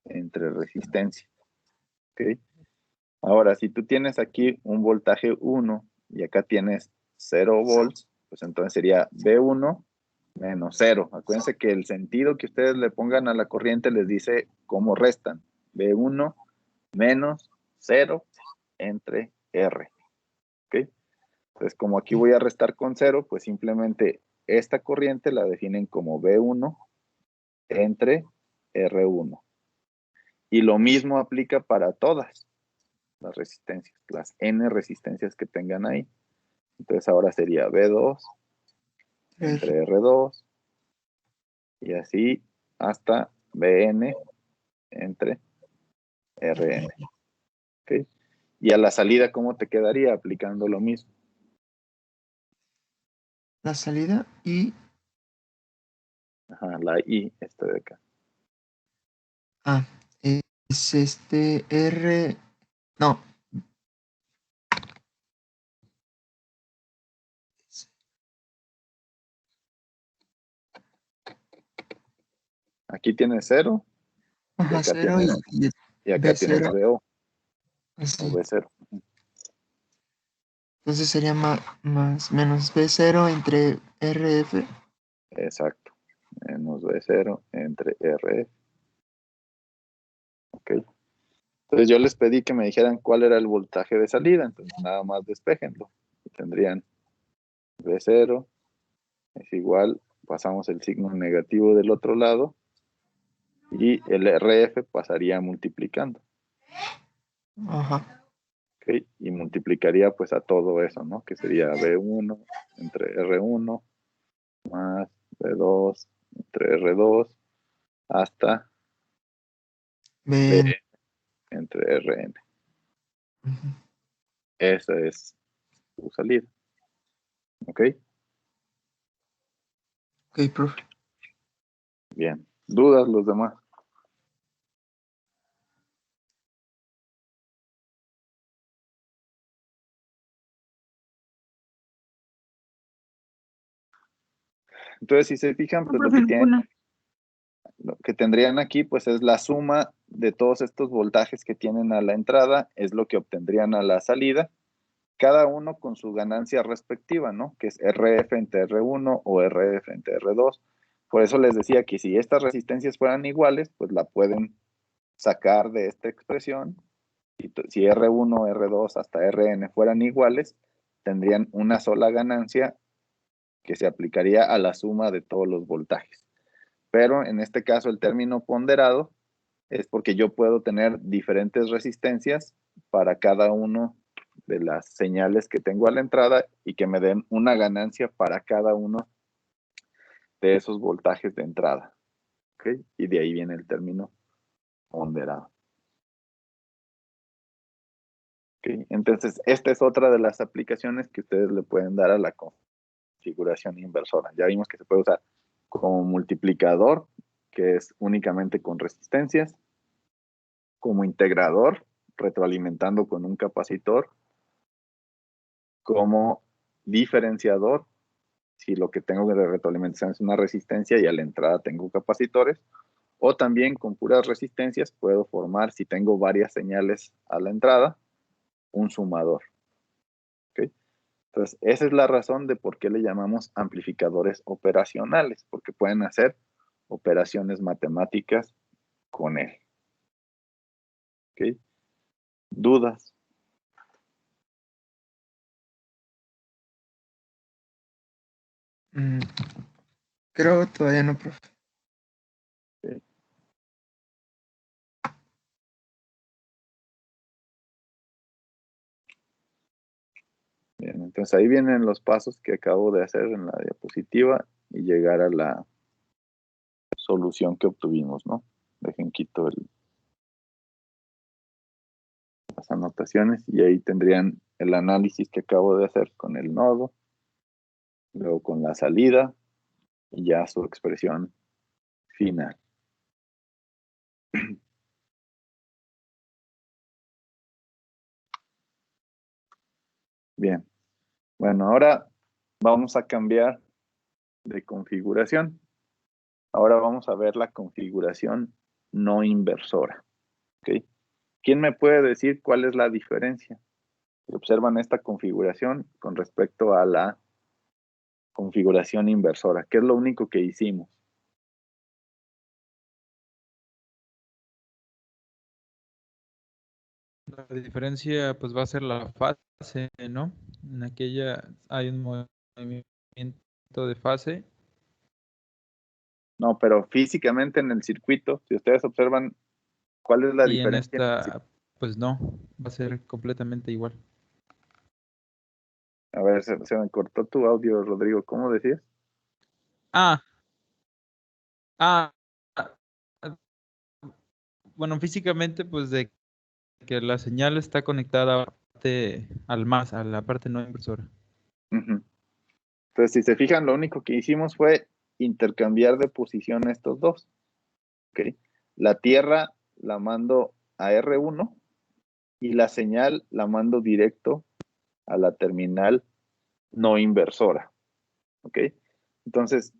entre resistencia. ¿Ok? Ahora, si tú tienes aquí un voltaje 1 y acá tienes 0 volts, pues entonces sería V1 menos 0. Acuérdense que el sentido que ustedes le pongan a la corriente les dice cómo restan. V1 menos 0 entre R. ¿Ok? Entonces, como aquí voy a restar con 0, pues simplemente esta corriente la definen como V1 entre R1. Y lo mismo aplica para todas las resistencias, las N resistencias que tengan ahí. Entonces ahora sería V2 entre R2 y así hasta Vn entre Rn. ¿Okay? Y a la salida, ¿cómo te quedaría aplicando lo mismo?
La salida y...
Ajá, la I, esta de acá.
Ah, es este R... No.
Aquí tienes 0 y
Ajá,
acá
0
tienes, y acá tienes
B0.
VO
Así.
o V0.
Entonces sería más menos B0 entre RF.
Exacto. Menos V0 entre RF. Ok. Entonces yo les pedí que me dijeran cuál era el voltaje de salida, entonces nada más despejenlo. Tendrían V0 es igual, pasamos el signo negativo del otro lado, y el RF pasaría multiplicando.
Ajá.
¿Ok? Y multiplicaría pues a todo eso, ¿no? Que sería B1 entre R1 más B2 entre R2 hasta B
Ven.
entre Rn.
Ujú.
Esa es su salida. ¿Ok?
Ok, profe.
Bien. ¿Dudas los demás? Entonces, si se fijan,
No,
pues
profe, ninguna.
lo que tendrían aquí, pues es la suma de todos estos voltajes que tienen a la entrada, es lo que obtendrían a la salida, cada uno con su ganancia respectiva, ¿no? Que es RF entre R1 o RF entre R2. Por eso les decía que si estas resistencias fueran iguales, pues la pueden sacar de esta expresión. Si R1, R2 hasta Rn fueran iguales, tendrían una sola ganancia que se aplicaría a la suma de todos los voltajes. Pero en este caso el término ponderado es porque yo puedo tener diferentes resistencias para cada uno de las señales que tengo a la entrada y que me den una ganancia para cada uno de esos voltajes de entrada. ¿Okay? Y de ahí viene el término ponderado. ¿Okay? Entonces, esta es otra de las aplicaciones que ustedes le pueden dar a la configuración inversora. Ya vimos que se puede usar como multiplicador, que es únicamente con resistencias, como integrador, retroalimentando con un capacitor, como diferenciador, si lo que tengo de retroalimentación es una resistencia y a la entrada tengo capacitores, o también con puras resistencias puedo formar, si tengo varias señales a la entrada, un sumador. ¿Okay? Entonces, esa es la razón de por qué le llamamos amplificadores operacionales, porque pueden hacer operaciones matemáticas con él. ¿Okay? ¿Dudas?
Mm, creo todavía no, profe.
¿Okay? Bien, entonces ahí vienen los pasos que acabo de hacer en la diapositiva y llegar a la solución que obtuvimos, ¿no? Dejen quito las anotaciones y ahí tendrían el análisis que acabo de hacer con el nodo, luego con la salida y ya su expresión final. Bien, bueno, ahora vamos a cambiar de configuración. Ahora vamos a ver la configuración no inversora. ¿Okay? ¿Quién me puede decir cuál es la diferencia? Observan esta configuración con respecto a la configuración inversora. ¿Qué es lo único que hicimos?
La diferencia pues va a ser la fase, ¿no? En aquella hay un movimiento de fase.
No, pero físicamente en el circuito, si ustedes observan, ¿cuál es la
Y en
diferencia?
esta, pues no, va a ser completamente igual.
A ver, se me cortó tu audio, Rodrigo. ¿Cómo decías?
Ah, ah, ah, bueno, físicamente, pues de que la señal está conectada a la parte no inversora.
Ujú. Entonces, si se fijan, lo único que hicimos fue intercambiar de posición a estos dos. ¿Okay? La tierra la mando a R1 y la señal la mando directo a la terminal no inversora. ¿Ok? Entonces,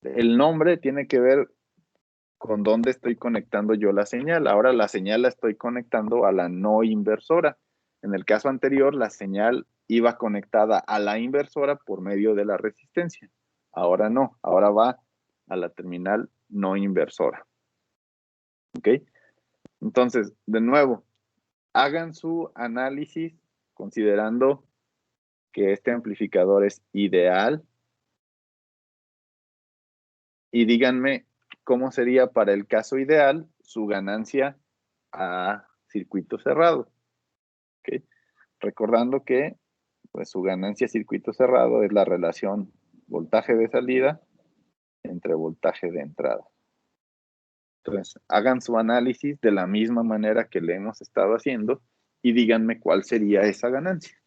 el nombre tiene que ver con dónde estoy conectando yo la señal. Ahora la señal la estoy conectando a la no inversora. En el caso anterior, la señal iba conectada a la inversora por medio de la resistencia. Ahora no, ahora va a la terminal no inversora. ¿Ok? Entonces, de nuevo, hagan su análisis considerando que este amplificador es ideal y díganme cómo sería para el caso ideal su ganancia a circuito cerrado. ¿Ok? Recordando que pues, su ganancia a circuito cerrado es la relación voltaje de salida entre voltaje de entrada. Entonces, hagan su análisis de la misma manera que le hemos estado haciendo y díganme cuál sería esa ganancia.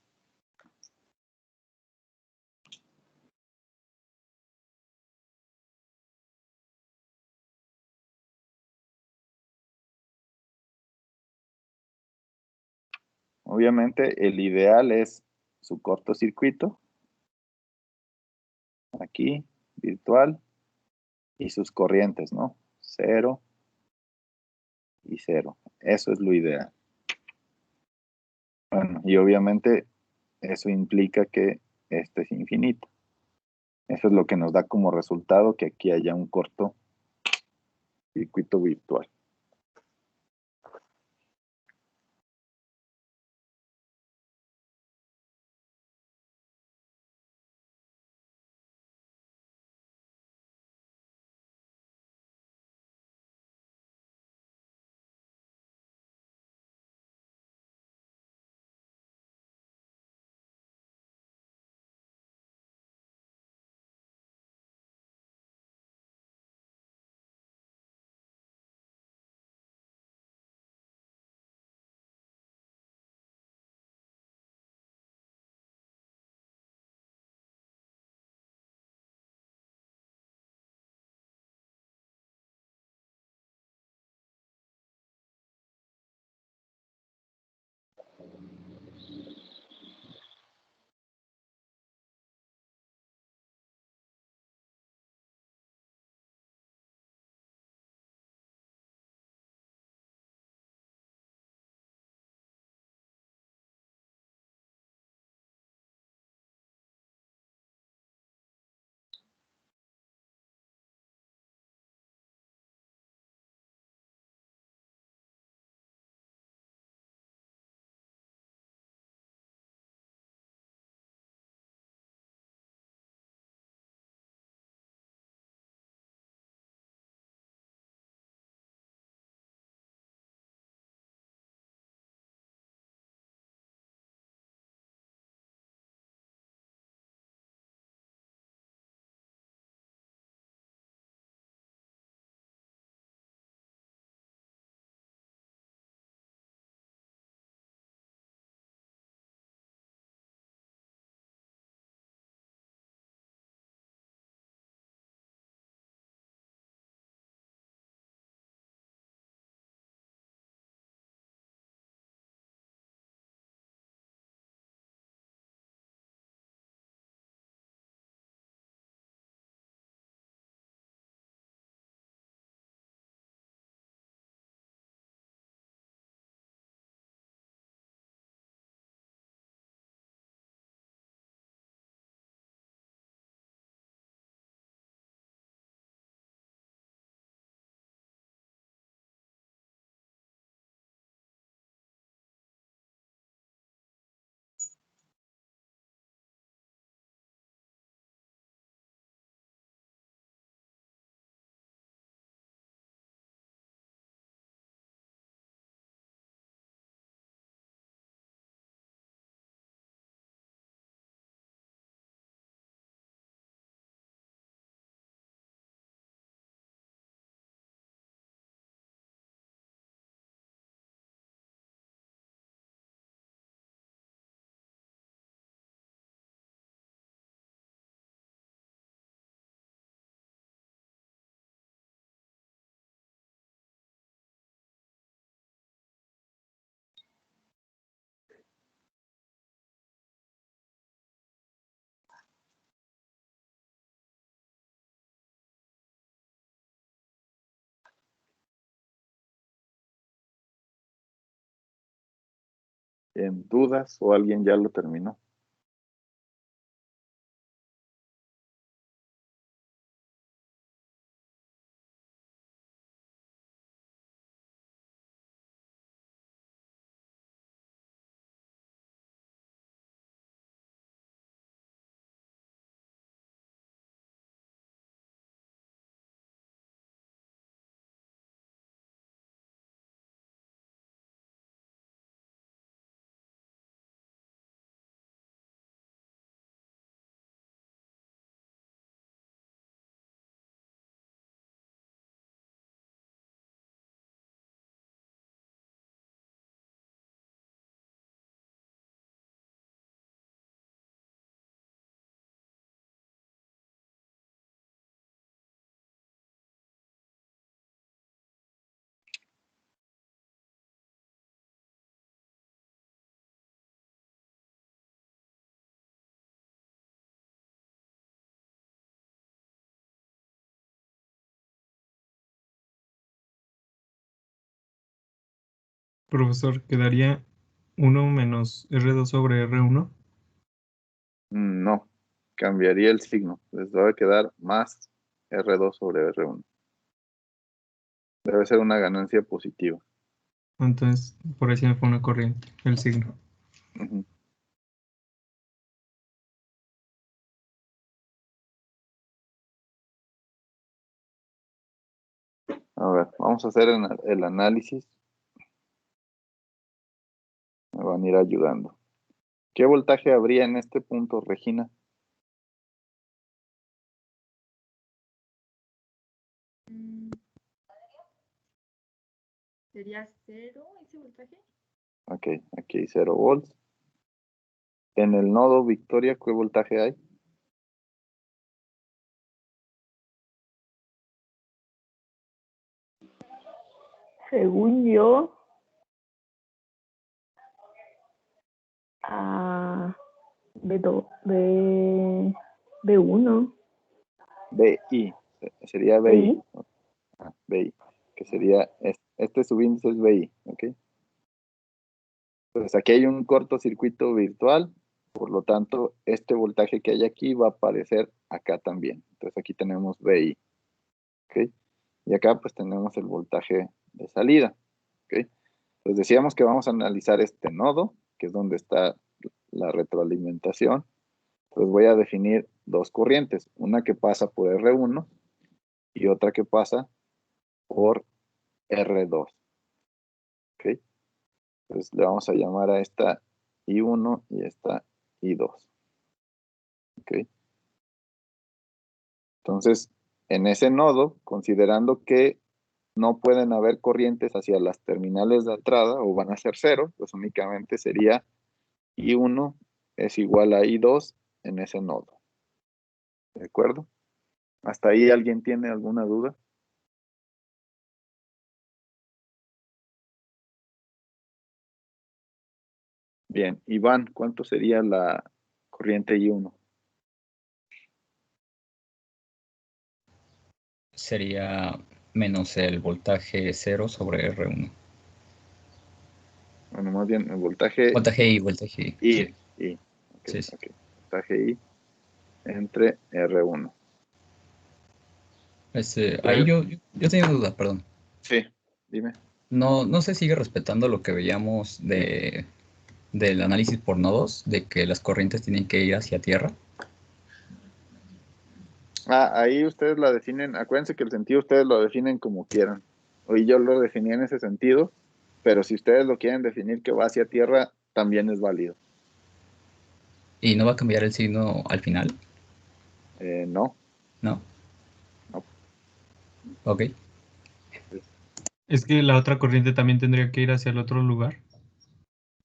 Obviamente, el ideal es su cortocircuito, aquí, virtual, y sus corrientes, ¿no? 0 y 0. Eso es lo ideal. Bueno, y obviamente eso implica que este es infinito. Eso es lo que nos da como resultado que aquí haya un cortocircuito virtual. ¿En dudas o alguien ya lo terminó?
Profesor, quedaría 1 menos R2 sobre R1.
No, cambiaría el signo. Les va a quedar más R2 sobre R1. Debe ser una ganancia positiva.
Entonces, por ahí se me fue una corriente, el signo.
Ujú. A ver, vamos a hacer el análisis. Me van a ir ayudando. ¿Qué voltaje habría en este punto, Regina?
¿Sería cero ese voltaje?
Ok, aquí hay 0 volts. En el nodo Victoria, ¿qué voltaje hay?
Según yo, a B1.
BI. Sería BI. BI. Que sería, este subíndice es BI. ¿Ok? Entonces aquí hay un cortocircuito virtual. Por lo tanto, este voltaje que hay aquí va a aparecer acá también. Entonces aquí tenemos BI. ¿Ok? Y acá pues tenemos el voltaje de salida. ¿Ok? Entonces decíamos que vamos a analizar este nodo, que es donde está la retroalimentación. Entonces voy a definir dos corrientes, una que pasa por R1 y otra que pasa por R2. ¿Ok? Entonces le vamos a llamar a esta I1 y esta I2. ¿Ok? Entonces, en ese nodo, considerando que no pueden haber corrientes hacia las terminales de entrada o van a ser cero, pues únicamente sería I1 es igual a I2 en ese nodo. ¿De acuerdo? ¿Hasta ahí alguien tiene alguna duda? Bien, Iván, ¿cuánto sería la corriente I1?
Sería menos el voltaje 0 sobre R1.
Bueno, más bien el voltaje
Voltaje I,
I.
sí.
I. Ok,
Sí, sí.
ok. Voltaje I entre R1.
Ahí yo tenía una duda, perdón.
Sí, dime.
No se sigue respetando lo que veíamos del análisis por nodos, de que las corrientes tienen que ir hacia tierra.
Ahí ustedes la definen, acuérdense que el sentido ustedes lo definen como quieran. Hoy yo lo definí en ese sentido, pero si ustedes lo quieren definir que va hacia tierra, también es válido.
¿Y no va a cambiar el signo al final?
No,
¿No?
no.
Ok.
Es que la otra corriente también tendría que ir hacia el otro lugar,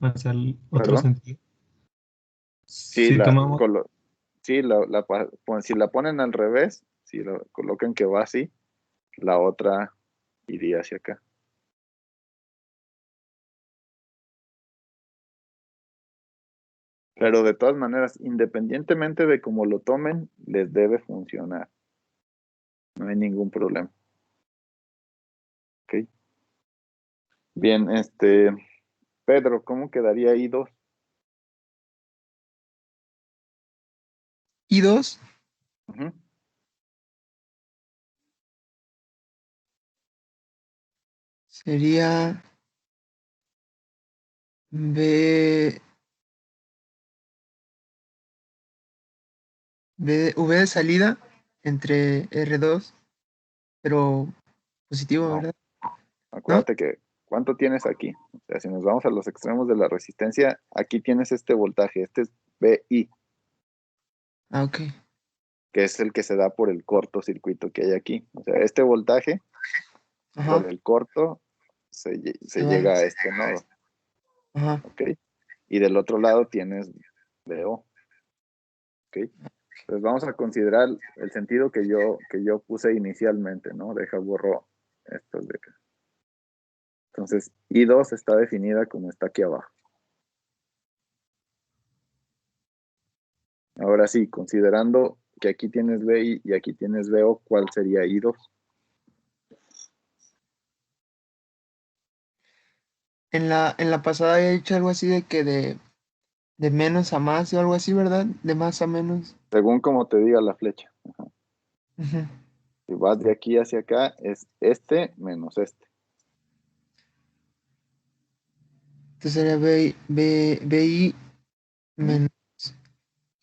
hacia el otro
¿Perdón?
sentido.
Sí,
Si tomamos,
pues, si la ponen al revés, si lo colocan que va así, la otra iría hacia acá. Pero de todas maneras, independientemente de cómo lo tomen, les debe funcionar. No hay ningún problema. ¿Ok? Bien, Pedro, ¿cómo quedaría I2?
I2
Ujú.
sería V V de salida entre R2, pero positivo,
No,
¿verdad? ¿No?
acuérdate que ¿cuánto tienes aquí? O sea, si nos vamos a los extremos de la resistencia, aquí tienes este voltaje, este es BI,
Ah, ok.
que es el que se da por el cortocircuito que hay aquí. O sea, este voltaje por
Ajá.
el corto
Se
se
va.
llega a este nodo,
Ajá.
¿ok? Y del otro lado tienes BO, ¿ok? Entonces vamos a considerar el sentido que yo puse inicialmente, ¿no? Borro estos de acá. Entonces, I2 está definida como está aquí abajo. Ahora sí, considerando que aquí tienes BI y aquí tienes BO, ¿cuál sería I2?
En la pasada había dicho algo así de que de menos a más o algo así, ¿verdad? De más a menos.
Según como te diga la flecha.
Ujú.
Si vas de aquí hacia acá, es este menos este.
Entonces sería BI menos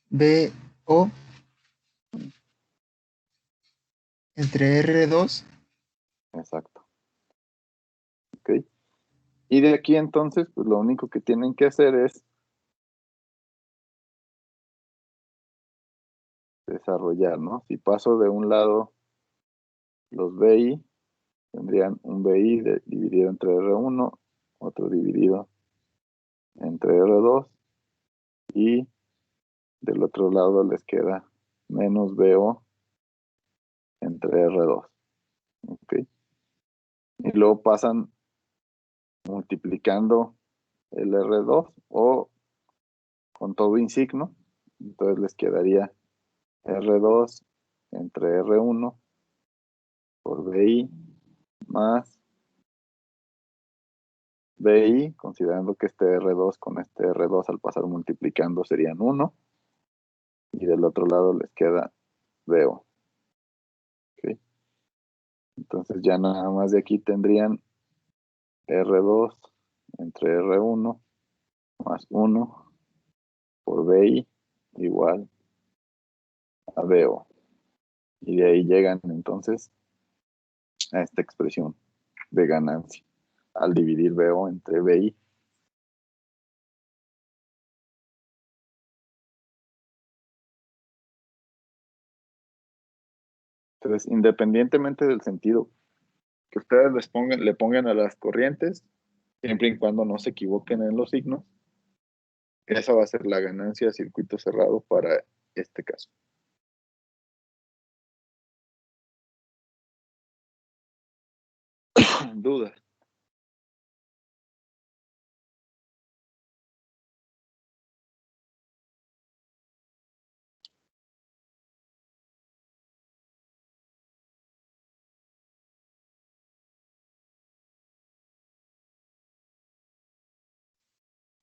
BO entre R2.
Exacto. ¿Ok? Y de aquí entonces, pues lo único que tienen que hacer es desarrollar, ¿no? Si paso de un lado los BI, tendrían un BI dividido entre R1, otro dividido entre R2 y del otro lado les queda menos BO entre R2. ¿Ok? Y luego pasan multiplicando el R2 o con todo insigno. Entonces les quedaría R2 entre R1 por BI más BI, considerando que este R2 con este R2 al pasar multiplicando serían 1. Y del otro lado les queda BO. ¿Ok? Entonces ya nada más de aquí tendrían R2 entre R1 más 1 por BI igual a BO. Y de ahí llegan entonces a esta expresión de ganancia al dividir BO entre BI. Entonces, independientemente del sentido que ustedes le pongan a las corrientes, siempre y cuando no se equivoquen en los signos, esa va a ser la ganancia de circuito cerrado para este caso. ¿Dudas?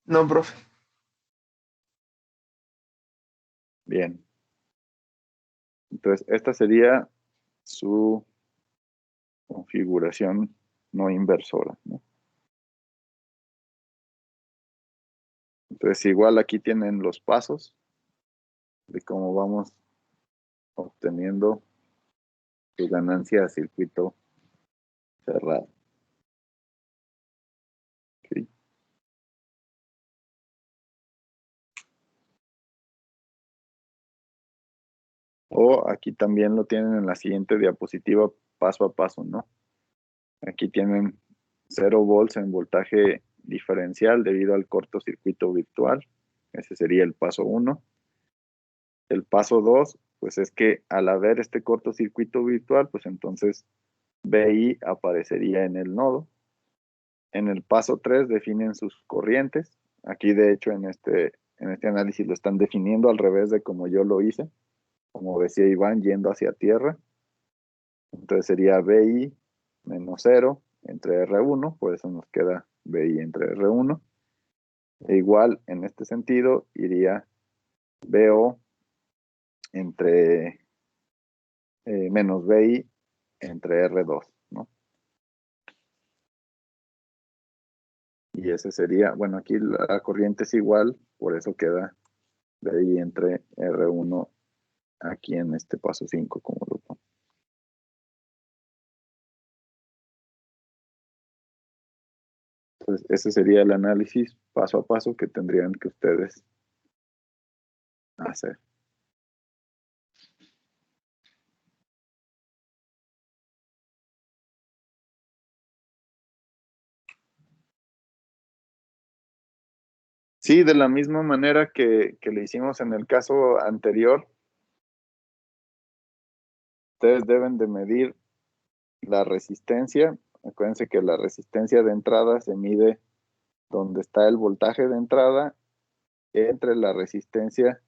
No, profe.
Bien. Entonces, esta sería su configuración no inversora, ¿no? Entonces, igual aquí tienen los pasos de cómo vamos obteniendo su ganancia a circuito cerrado. ¿Ok? O aquí también lo tienen en la siguiente diapositiva paso a paso, ¿no? Aquí tienen 0 volts en voltaje diferencial debido al cortocircuito virtual. Ese sería el paso 1. El paso 2, pues es que al haber este cortocircuito virtual, pues entonces BI aparecería en el nodo. En el paso 3 definen sus corrientes. Aquí de hecho en este análisis lo están definiendo al revés de como yo lo hice. Como decía Iván, yendo hacia tierra. Entonces sería BI menos 0 entre R1, por eso nos queda BI entre R1. E igual, en este sentido, iría BO entre menos BI entre R2, ¿no? Y ese sería, bueno, aquí la corriente es igual, por eso queda BI entre R1 aquí en este paso 5, como lo pongo. Entonces, ese sería el análisis paso a paso que tendrían que ustedes hacer. Sí, de la misma manera que le hicimos en el caso anterior, ustedes deben de medir la resistencia. Acuérdense que la resistencia de entrada se mide donde está el voltaje de entrada entre la resistencia,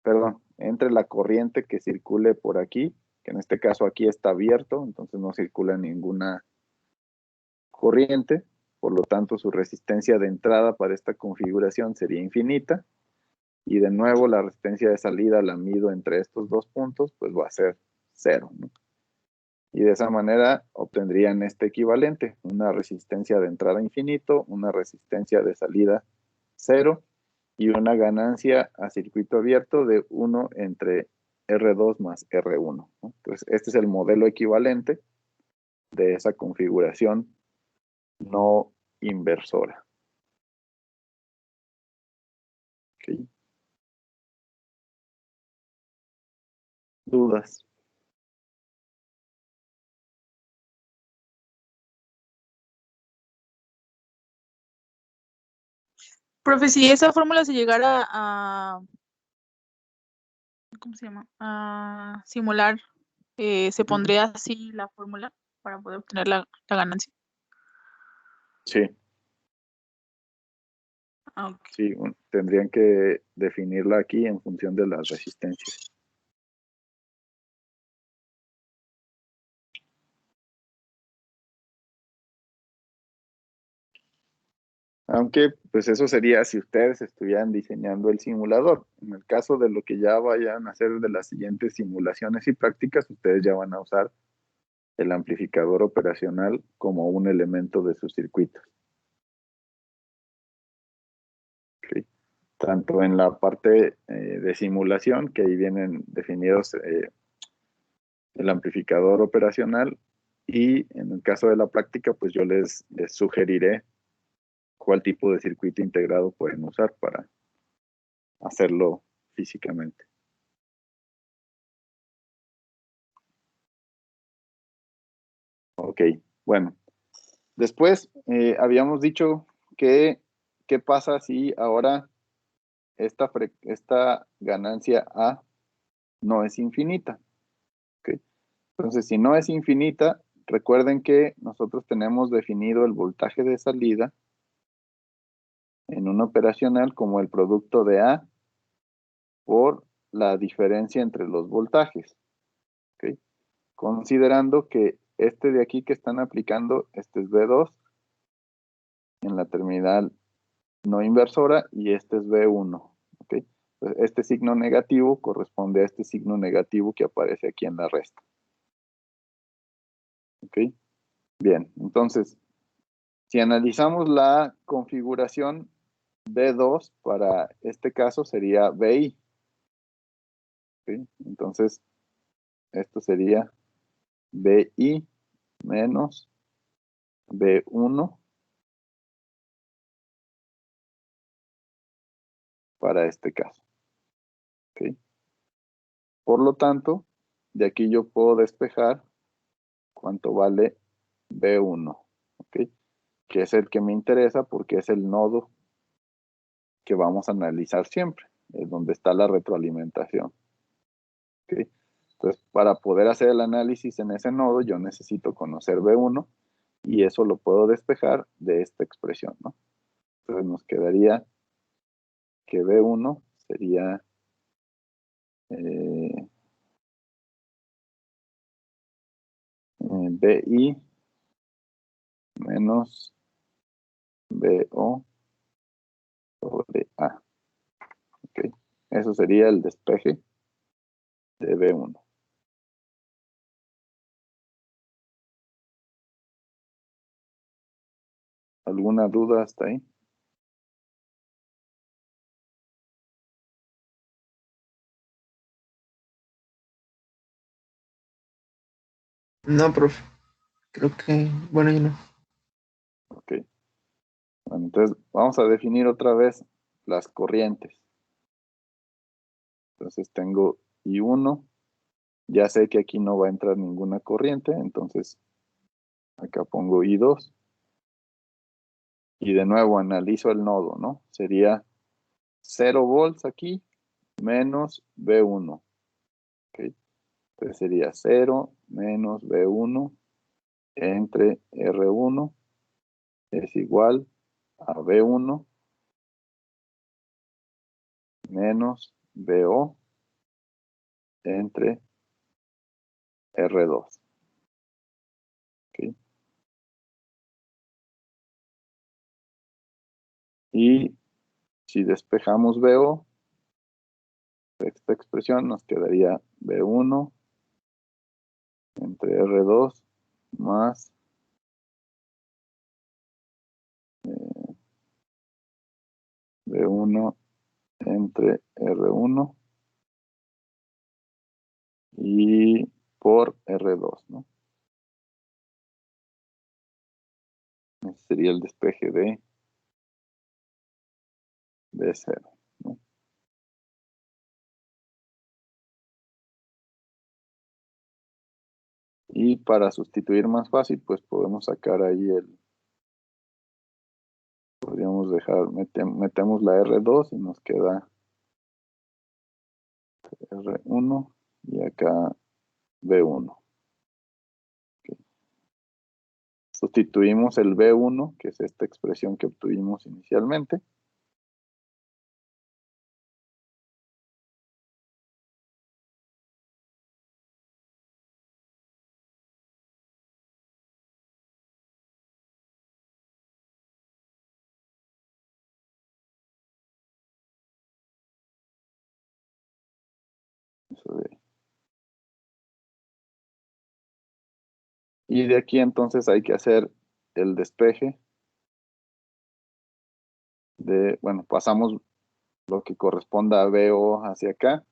perdón, entre la corriente que circule por aquí, que en este caso aquí está abierto, entonces no circula ninguna corriente, Por lo tanto, su resistencia de entrada para esta configuración sería infinita. Y de nuevo, la resistencia de salida la mido entre estos dos puntos, pues va a ser 0, ¿no? Y de esa manera obtendrían este equivalente, una resistencia de entrada infinito, una resistencia de salida 0 y una ganancia a circuito abierto de 1 entre R2 más R1, ¿no? Entonces, este es el modelo equivalente de esa configuración no inversora. ¿Okay? ¿Dudas?
Profe, si esa fórmula se llegara ¿cómo se llama? A simular, ¿se pondría así la fórmula para poder obtener la ganancia?
Sí,
Ah, ok.
sí, tendrían que definirla aquí en función de las resistencias. Aunque, pues eso sería si ustedes estuvieran diseñando el simulador. En el caso de lo que ya vayan a hacer de las siguientes simulaciones y prácticas, ustedes ya van a usar el amplificador operacional como un elemento de sus circuitos. ¿Okay? Tanto en la parte de simulación, que ahí vienen definidos el amplificador operacional, y en el caso de la práctica, pues yo les sugeriré cuál tipo de circuito integrado pueden usar para hacerlo físicamente. Ok, bueno. Después habíamos dicho que qué pasa si ahora esta ganancia A no es infinita. ¿Okay? Entonces, si no es infinita, recuerden que nosotros tenemos definido el voltaje de salida en un operacional como el producto de A por la diferencia entre los voltajes. ¿Okay? Considerando que este de aquí que están aplicando, este es B2 en la terminal no inversora y este es B1. ¿Okay? Pues este signo negativo corresponde a este signo negativo que aparece aquí en la resta. ¿Ok? Bien, entonces, si analizamos la configuración B2 para este caso sería BI. ¿Ok? Entonces, esto sería BI menos B1 para este caso. ¿Ok? Por lo tanto, de aquí yo puedo despejar cuánto vale B1. ¿Ok? Que es el que me interesa porque es el nodo que vamos a analizar siempre, es donde está la retroalimentación. ¿Okay? Entonces, para poder hacer el análisis en ese nodo, yo necesito conocer B1 y eso lo puedo despejar de esta expresión, ¿no? Entonces nos quedaría que B1 sería BI menos BO sobre A. ¿Okay? Eso sería el despeje de B1. ¿Alguna duda hasta ahí?
No, profe. Creo que, bueno, yo no.
Ok. Bueno, entonces vamos a definir otra vez las corrientes. Entonces tengo I1. Ya sé que aquí no va a entrar ninguna corriente, entonces acá pongo I2. Y de nuevo analizo el nodo, ¿no? Sería 0 volts aquí menos B1. ¿Okay? Entonces sería 0 menos B1 entre R1 es igual a B1 menos BO entre R2. ¿Okay? Y si despejamos BO, esta expresión nos quedaría B1 entre R2 más B1 entre R1 y por R2, ¿no? Ese sería el despeje de B0, ¿no? Y para sustituir más fácil, pues podemos sacar ahí podríamos dejar, metemos la R2 y nos queda R1 y acá B1. Okay. Sustituimos el B1, que es esta expresión que obtuvimos inicialmente. Y de aquí entonces hay que hacer el despeje de, bueno, pasamos lo que corresponda a BO hacia acá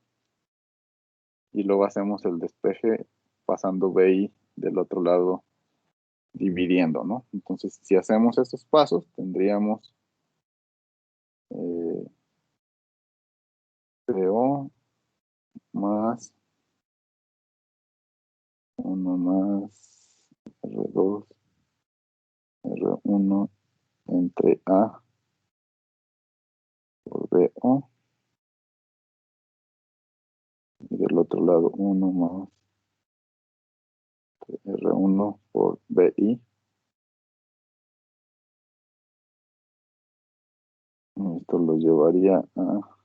y luego hacemos el despeje pasando BI del otro lado dividiendo, ¿no? Entonces, si hacemos estos pasos, tendríamos BO más 1 más R2, R1 entre A por BO. Y del otro lado 1 más R1 por BI. Esto lo llevaría a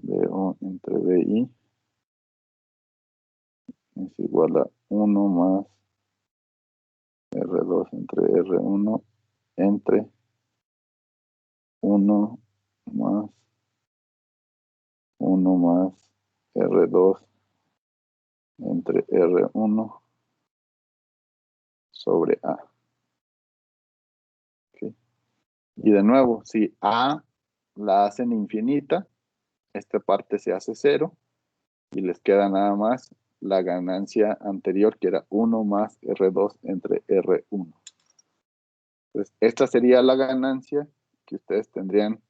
BO entre BI. Es igual a 1 más R2 entre R1 entre 1 más 1 más R2 entre R1 sobre A. Okay. Y de nuevo, si A la hacen infinita, esta parte se hace 0 y les queda nada más la ganancia anterior, que era 1 más R2 entre R1. Entonces, esta sería la ganancia que ustedes tendrían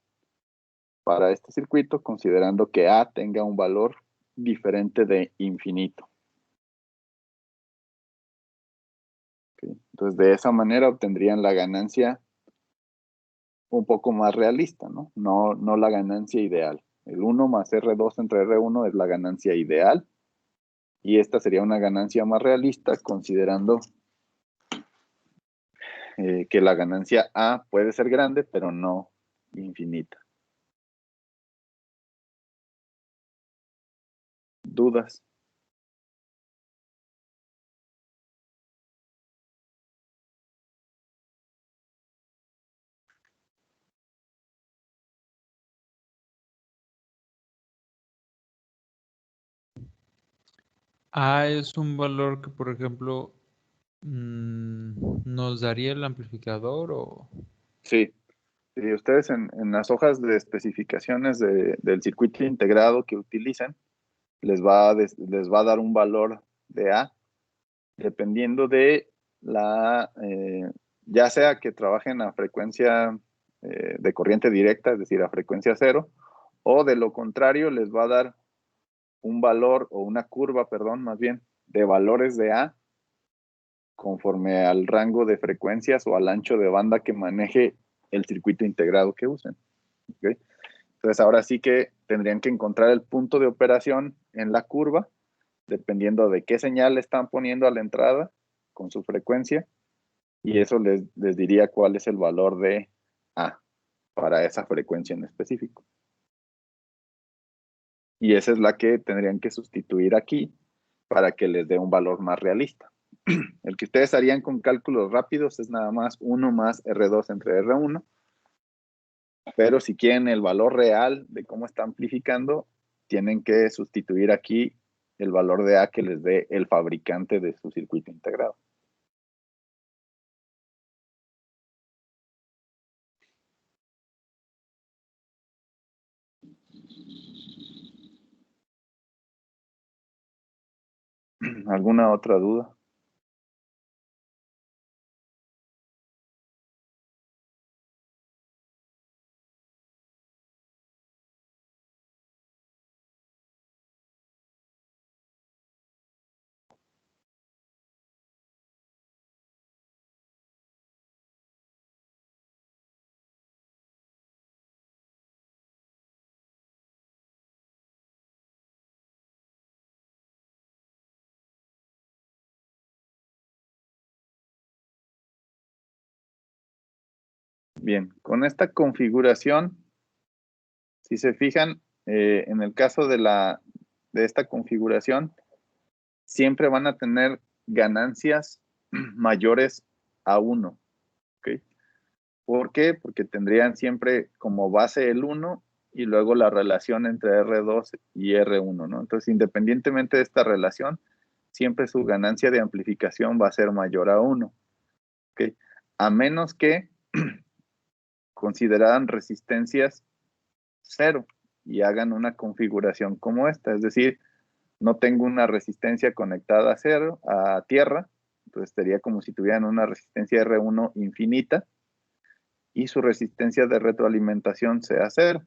para este circuito, considerando que A tenga un valor diferente de infinito. ¿Okay? Entonces, de esa manera obtendrían la ganancia un poco más realista, ¿no? No la ganancia ideal. El 1 más R2 entre R1 es la ganancia ideal, y esta sería una ganancia más realista, considerando que la ganancia A puede ser grande, pero no infinita. ¿Dudas?
A es un valor que, por ejemplo, nos daría el amplificador o...
Sí. Si ustedes en las hojas de especificaciones del circuito integrado que utilicen, les va a dar un valor de A, dependiendo de ya sea que trabajen a frecuencia de corriente directa, es decir, a frecuencia 0, o de lo contrario, les va a dar un valor o una curva, perdón, más bien, de valores de A conforme al rango de frecuencias o al ancho de banda que maneje el circuito integrado que usen. ¿Okay? Entonces, ahora sí que tendrían que encontrar el punto de operación en la curva, dependiendo de qué señal le están poniendo a la entrada con su frecuencia, y eso les diría cuál es el valor de A para esa frecuencia en específico. Y esa es la que tendrían que sustituir aquí para que les dé un valor más realista. El que ustedes harían con cálculos rápidos es nada más 1 más R2 entre R1, Pero si quieren el valor real de cómo está amplificando, tienen que sustituir aquí el valor de A que les dé el fabricante de su circuito integrado. ¿Alguna otra duda? Bien, con esta configuración, si se fijan, en el caso de esta configuración, siempre van a tener ganancias mayores a 1. ¿Ok? ¿Por qué? Porque tendrían siempre como base el 1 y luego la relación entre R2 y R1, ¿no? Entonces, independientemente de esta relación, siempre su ganancia de amplificación va a ser mayor a 1. ¿Ok? A menos que consideraran resistencias 0 y hagan una configuración como esta, es decir, no tengo una resistencia conectada a 0, a tierra, entonces sería como si tuvieran una resistencia R1 infinita y su resistencia de retroalimentación sea 0.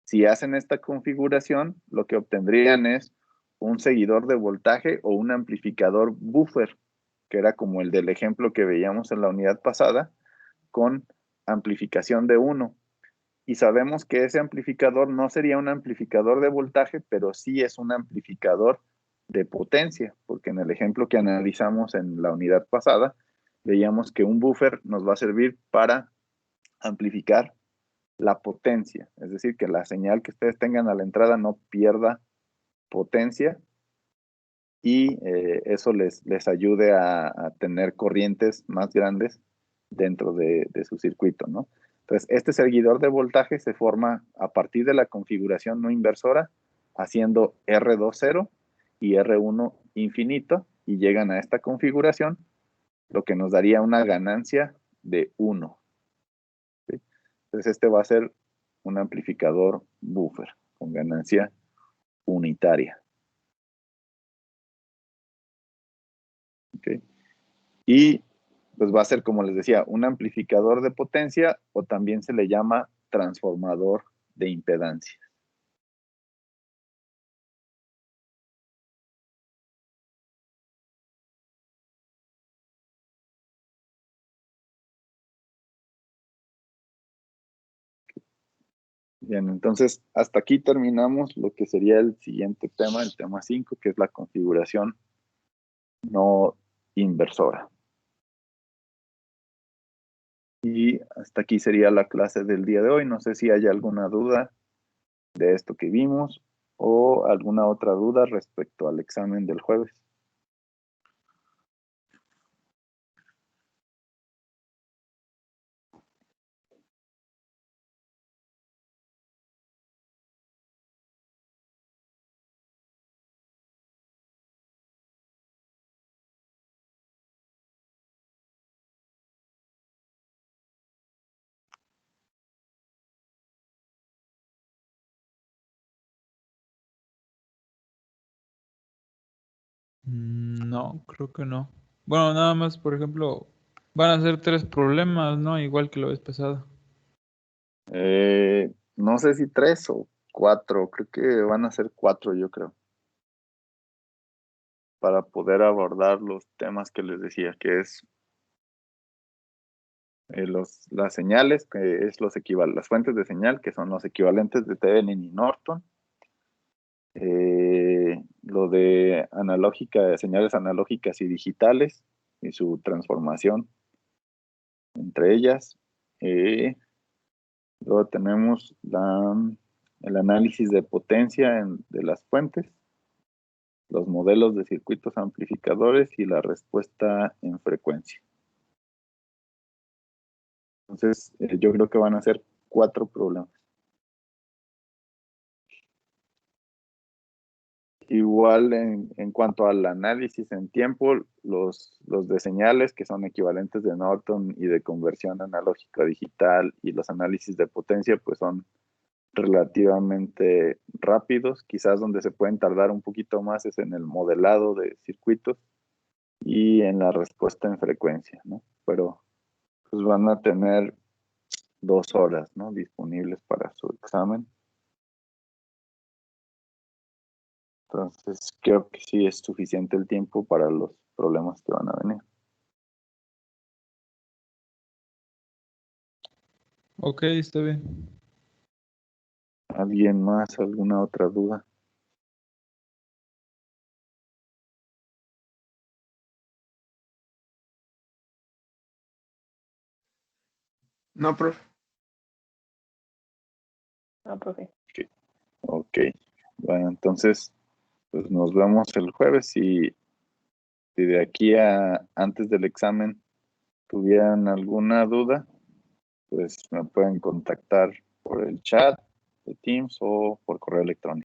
Si hacen esta configuración, lo que obtendrían es un seguidor de voltaje o un amplificador buffer, que era como el del ejemplo que veíamos en la unidad pasada, con amplificación de 1. Y sabemos que ese amplificador no sería un amplificador de voltaje, pero sí es un amplificador de potencia, porque en el ejemplo que analizamos en la unidad pasada, veíamos que un buffer nos va a servir para amplificar la potencia, es decir, que la señal que ustedes tengan a la entrada no pierda potencia y eso les ayude a tener corrientes más grandes dentro de su circuito, ¿no? Entonces, este seguidor de voltaje se forma a partir de la configuración no inversora, haciendo R2 0 y R1 infinito, y llegan a esta configuración, lo que nos daría una ganancia de 1. ¿Sí? Entonces, este va a ser un amplificador buffer con ganancia unitaria. ¿Okay? Y pues va a ser, como les decía, un amplificador de potencia o también se le llama transformador de impedancia. Bien, entonces hasta aquí terminamos lo que sería el siguiente tema, el tema 5, que es la configuración no inversora. Y hasta aquí sería la clase del día de hoy. No sé si hay alguna duda de esto que vimos o alguna otra duda respecto al examen del jueves.
No, creo que no. Bueno, nada más, por ejemplo, van a ser 3 problemas, ¿no? Igual que la vez pasada.
No sé si 3 o 4, creo que van a ser 4, yo creo, para poder abordar los temas que les decía, que es las señales, que es las fuentes de señal, que son los equivalentes de Thevenin y Norton, lo de señales analógicas y digitales y su transformación entre ellas. Luego tenemos el análisis de potencia de las fuentes, los modelos de circuitos amplificadores y la respuesta en frecuencia. Entonces, yo creo que van a ser 4 problemas. Igual en cuanto al análisis en tiempo, los de señales que son equivalentes de Norton y de conversión analógica a digital y los análisis de potencia pues son relativamente rápidos. Quizás donde se pueden tardar un poquito más es en el modelado de circuitos y en la respuesta en frecuencia, ¿no? Pero pues van a tener 2 horas, ¿no? Disponibles para su examen. Entonces, creo que sí es suficiente el tiempo para los problemas que van a venir.
Ok, está bien.
¿Alguien más? ¿Alguna otra duda?
No, profe.
No, profe.
Ok. Bueno, entonces, pues nos vemos el jueves y si de aquí a antes del examen tuvieran alguna duda, pues me pueden contactar por el chat de Teams o por correo electrónico.